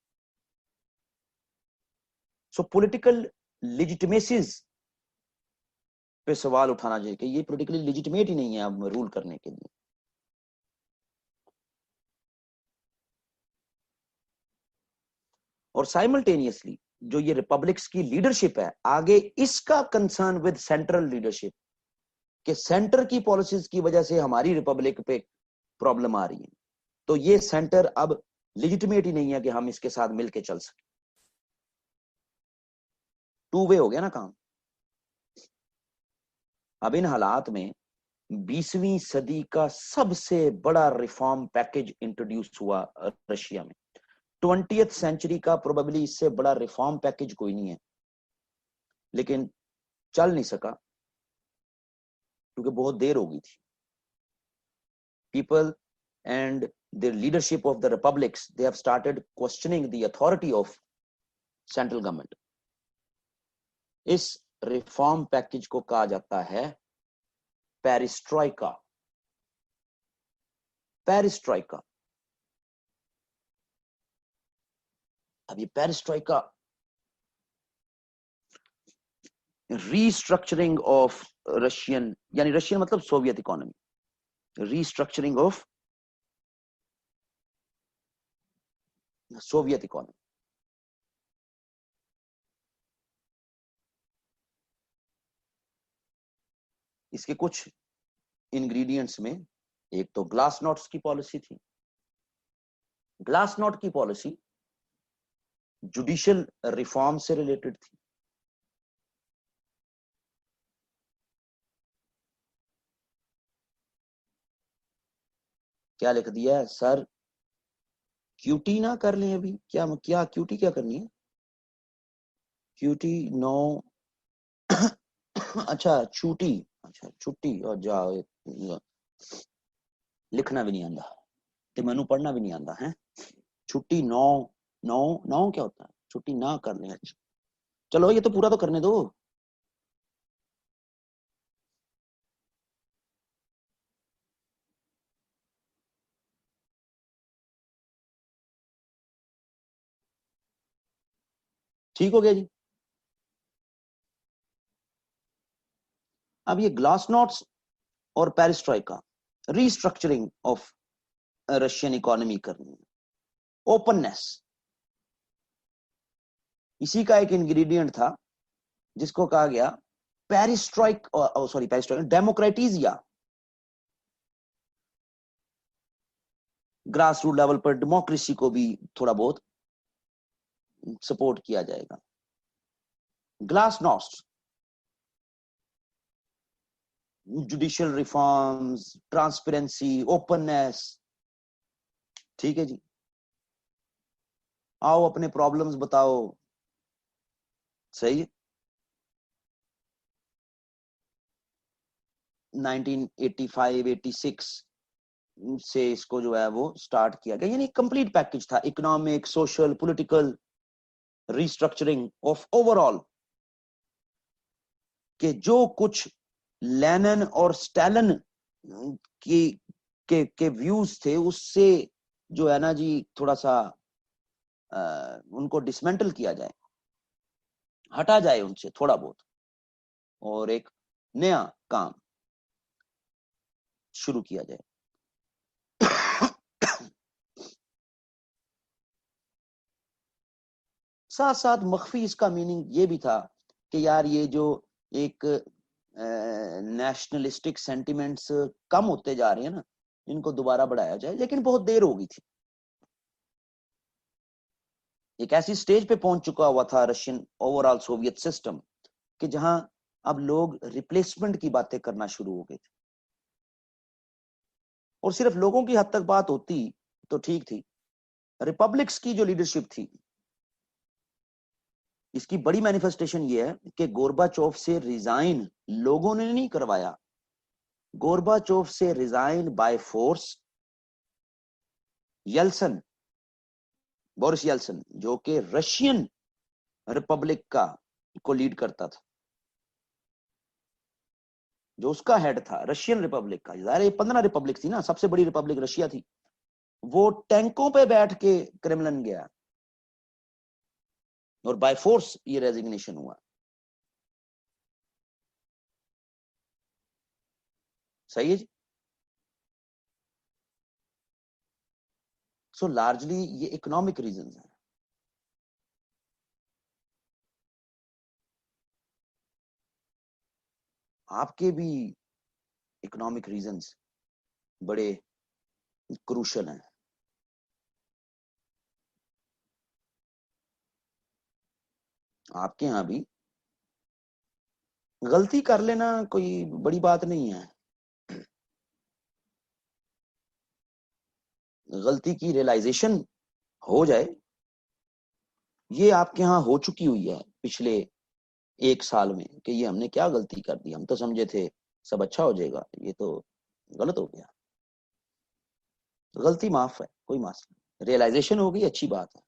सो पॉलिटिकल लेजिटिमेसीज पे सवाल उठाना चाहिए कि ये पॉलिटिकली लेजिटिमेट ही नहीं है अब रूल करने के लिए। और साइमल्टेनियसली जो ये रिपब्लिक्स की लीडरशिप है आगे, इसका कंसर्न विद सेंट्रल लीडरशिप कि सेंटर की पॉलिसीज की वजह से हमारी रिपब्लिक पे प्रॉब्लम आ रही है, तो ये सेंटर अब लेजिटिमेट ही नहीं है कि हम इसके साथ मिलके चल सके। टू वे हो गया ना काम। अब इन हालात में 20वीं सदी का सबसे बड़ा रिफॉर्म पैकेज इंट्रोड्यूस हुआ रशिया में। 20th सेंचुरी का प्रोबेबली इससे बड़ा रिफॉर्म पैकेज कोई नहीं है, लेकिन चल नहीं सका क्योंकि बहुत देर हो गई थी। People and the leadership of the republics, they have started questioning the authority of central government। इस रिफॉर्म पैकेज को कहा जाता है पेरिस्ट्रोइका। पेरिस्ट्रोइका, अब ये पेरिस्ट्रोइका रीस्ट्रक्चरिंग ऑफ रशियन, यानी रशियन मतलब Soviet economy, restructuring of Soviet economy. इसके कुछ इंग्रेडिएंट्स में एक तो ग्लासनोस्ट की पॉलिसी थी। ग्लासनोस्ट की पॉलिसी जुडिशियल रिफॉर्म से रिलेटेड थी। क्या लिख दिया है सर? क्यूटी ना कर लें अभी? क्या क्या क्यूटी क्या करनी है? क्यूटी नो अच्छा छुट्टी, अच्छा छुट्टी, और जाओ लिखना भी नहीं आंदा ते मैनू पढ़ना भी नहीं आंदा है। छुट्टी नो, नो नो क्या होता है? छुट्टी ना कर लें। अच्छा चलो ये तो पूरा तो करने दो। ठीक हो गया जी। अब ये ग्लासनोस्ट और पेरिस्ट्रोइका रीस्ट्रक्चरिंग ऑफ रशियन इकोनॉमी करनी है, ओपननेस, इसी का एक इंग्रेडिएंट था जिसको कहा गया पेरिस्ट्रोइक, सॉरी पेरिस्ट्रोइक, डेमोक्रेटिजिया। ग्रास रूट लेवल पर डेमोक्रेसी को भी थोड़ा बहुत सपोर्ट किया जाएगा। Glasnost judicial reforms, transparency, openness. ठीक है जी, आओ अपने प्रॉब्लम्स बताओ। सही है। 1985-86 से इसको जो है वो स्टार्ट किया गया, यानी कंप्लीट पैकेज था, economic, social, political restructuring of overall, के जो कुछ लेनिन और स्टालिन की के व्यूज थे उससे जो है ना जी थोड़ा सा उनको डिसमेंटल किया जाए, हटा जाए उनसे थोड़ा बहुत, और एक नया काम शुरू किया जाए। साथ साथ मख्फी इसका मीनिंग ये भी था कि यार ये जो एक नेशनलिस्टिक सेंटिमेंट्स कम होते जा रहे हैं ना, इनको दोबारा बढ़ाया जाए, लेकिन बहुत देर हो गई थी। एक ऐसी स्टेज पे पहुंच चुका हुआ था रशियन ओवरऑल सोवियत सिस्टम कि जहां अब लोग रिप्लेसमेंट की बातें करना शुरू हो गए थे। और सिर्फ लोगों की हद तक बात होती तो ठीक थी, रिपब्लिक्स की जो लीडरशिप थी, इसकी बड़ी मैनिफेस्टेशन ये है कि गोरबाचोव से रिजाइन लोगों ने नहीं करवाया, गोरबाचोव से resign by force Yeltsin, Boris Yeltsin, जो कि रशियन रिपब्लिक का को लीड करता था, जो उसका हेड था रशियन रिपब्लिक का, जाहिर 15 रिपब्लिक थी ना, सबसे बड़ी रिपब्लिक रशिया थी, वो टैंकों पे बैठ के क्रेमलिन गया और बाय फोर्स ये रेजिग्नेशन हुआ। सही है जी। सो लार्जली ये इकोनॉमिक रीजंस हैं। आपके भी इकोनॉमिक रीजंस बड़े क्रूशल हैं। आपके यहां भी गलती कर लेना कोई बड़ी बात नहीं है, गलती की रियलाइजेशन हो जाए, ये आपके यहाँ हो चुकी हुई है पिछले 1 साल में कि ये हमने क्या गलती कर दी, हम तो समझे थे सब अच्छा हो जाएगा, ये तो गलत हो गया। गलती माफ है, कोई माफ नहीं, रियलाइजेशन हो गई, अच्छी बात है।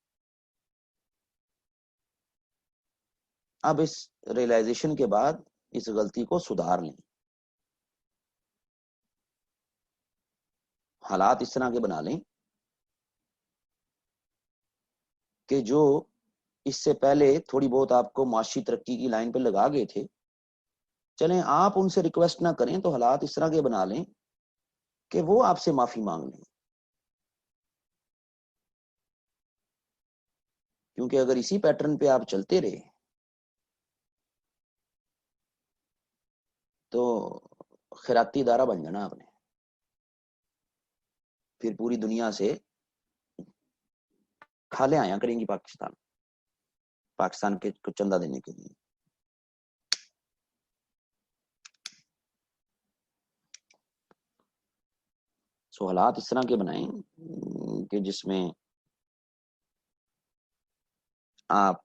अब इस रियलाइजेशन के बाद इस गलती को सुधार लें। हालात इस तरह के बना लें कि जो इससे पहले थोड़ी बहुत आपको माशी तरक्की की लाइन पे लगा गए थे, चलें आप उनसे रिक्वेस्ट ना करें तो हालात इस तरह के बना लें कि वो आपसे माफी मांग लें। क्योंकि अगर इसी पैटर्न पे आप चलते रहे तो खैराती इदारा बन जाना आपने, फिर पूरी दुनिया से खाले आया करेंगी पाकिस्तान के को चंदा देने के लिए। सो हालात इस तरह के बनाएं कि जिसमें आप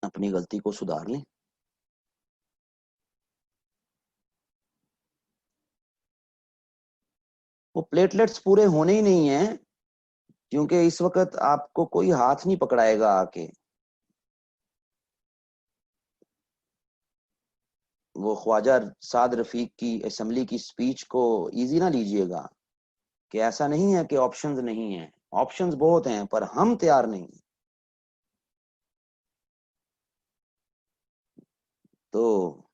अपनी गलती को सुधार लें। वो प्लेटलेट्स पूरे होने ही नहीं है, क्योंकि इस वक्त आपको कोई हाथ नहीं पकड़ाएगा आके। वो ख्वाजा साद रफीक की असेंबली की स्पीच को इजी ना लीजिएगा कि ऐसा नहीं है कि ऑप्शंस नहीं है, ऑप्शंस बहुत हैं पर हम तैयार नहीं। तो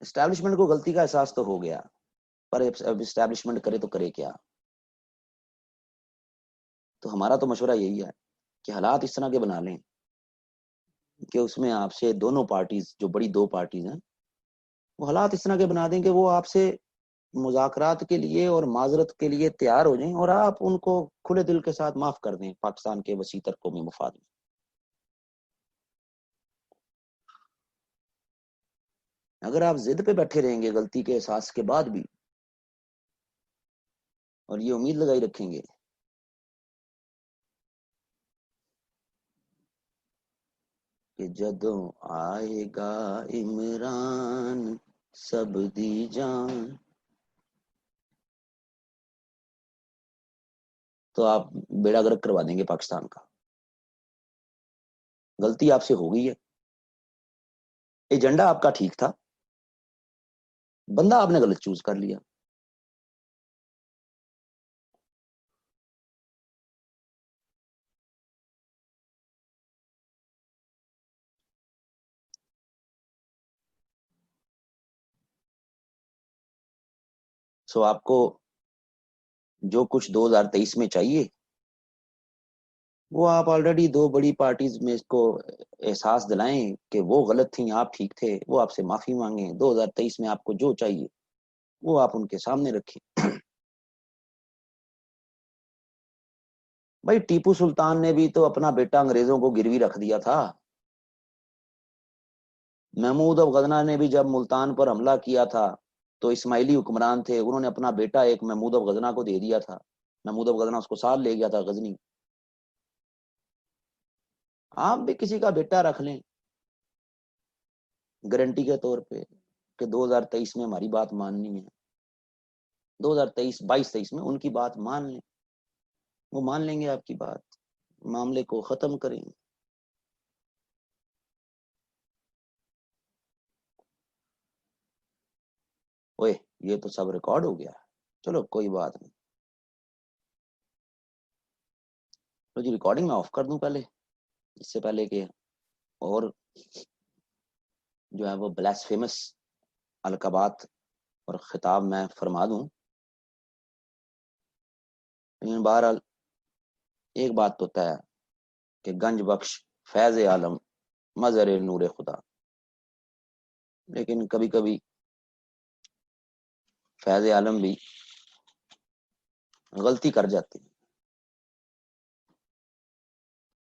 एस्टैब्लिशमेंट को गलती का एहसास तो हो गया, पर अब एस्टैब्लिशमेंट करे तो करे क्या। तो हमारा तो मशवरा यही है कि हालात इस तरह के बना लें कि उसमें आपसे दोनों पार्टीज, जो बड़ी दो पार्टीज हैं, वो हालात इस तरह के बना दें कि वो आपसे मुज़ाकरात के लिए और माजरत के लिए तैयार हो जाएं और आप उनको खुले दिल के साथ माफ कर दें पाकिस्तान के वसीतर कौमी मफाद में। अगर आप जिद पे बैठे रहेंगे गलती के एहसास के बाद भी और ये उम्मीद लगाई रखेंगे कि जदों आएगा इमरान सब दी जान, तो आप बेड़ा गर्क करवा देंगे पाकिस्तान का। गलती आपसे हो गई है, एजेंडा आपका ठीक था, बंदा आपने गलत चूज कर लिया। सो आपको जो कुछ 2023 में चाहिए वो आप ऑलरेडी दो बड़ी पार्टीज में इसको एहसास दिलाएं कि वो गलत थी, आप ठीक थे, वो आपसे माफी मांगे। 2023 में आपको जो चाहिए वो आप उनके सामने रखें। भाई टीपू सुल्तान ने भी तो अपना बेटा अंग्रेजों को गिरवी रख दिया था। महमूद अफ गजना ने भी जब मुल्तान पर हमला किया था तो इस्माइली हुक्मरान थे, उन्होंने अपना बेटा एक महमूद अफ गजना को दे दिया था। महमूद अफ गजना उसको साथ ले गया था गजनी। आप भी किसी का बेटा रख लें गारंटी के तौर पे कि 2023 में हमारी बात माननी है, 2023 22-23 में उनकी बात मान लें, वो मान लेंगे आपकी बात, मामले को खत्म करेंगे। ओए ये तो सब रिकॉर्ड हो गया, चलो कोई बात नहीं। तो जी रिकॉर्डिंग मैं ऑफ कर दूं पहले, इससे पहले कि और जो है वो ब्लास्फेमस अलकबात और खिताब मैं फरमा दूं। लेकिन बहरहाल एक बात तो तय है कि गंज बख्श फैज आलम मजर नूर खुदा, लेकिन कभी कभी फैज आलम भी गलती कर जाते हैं।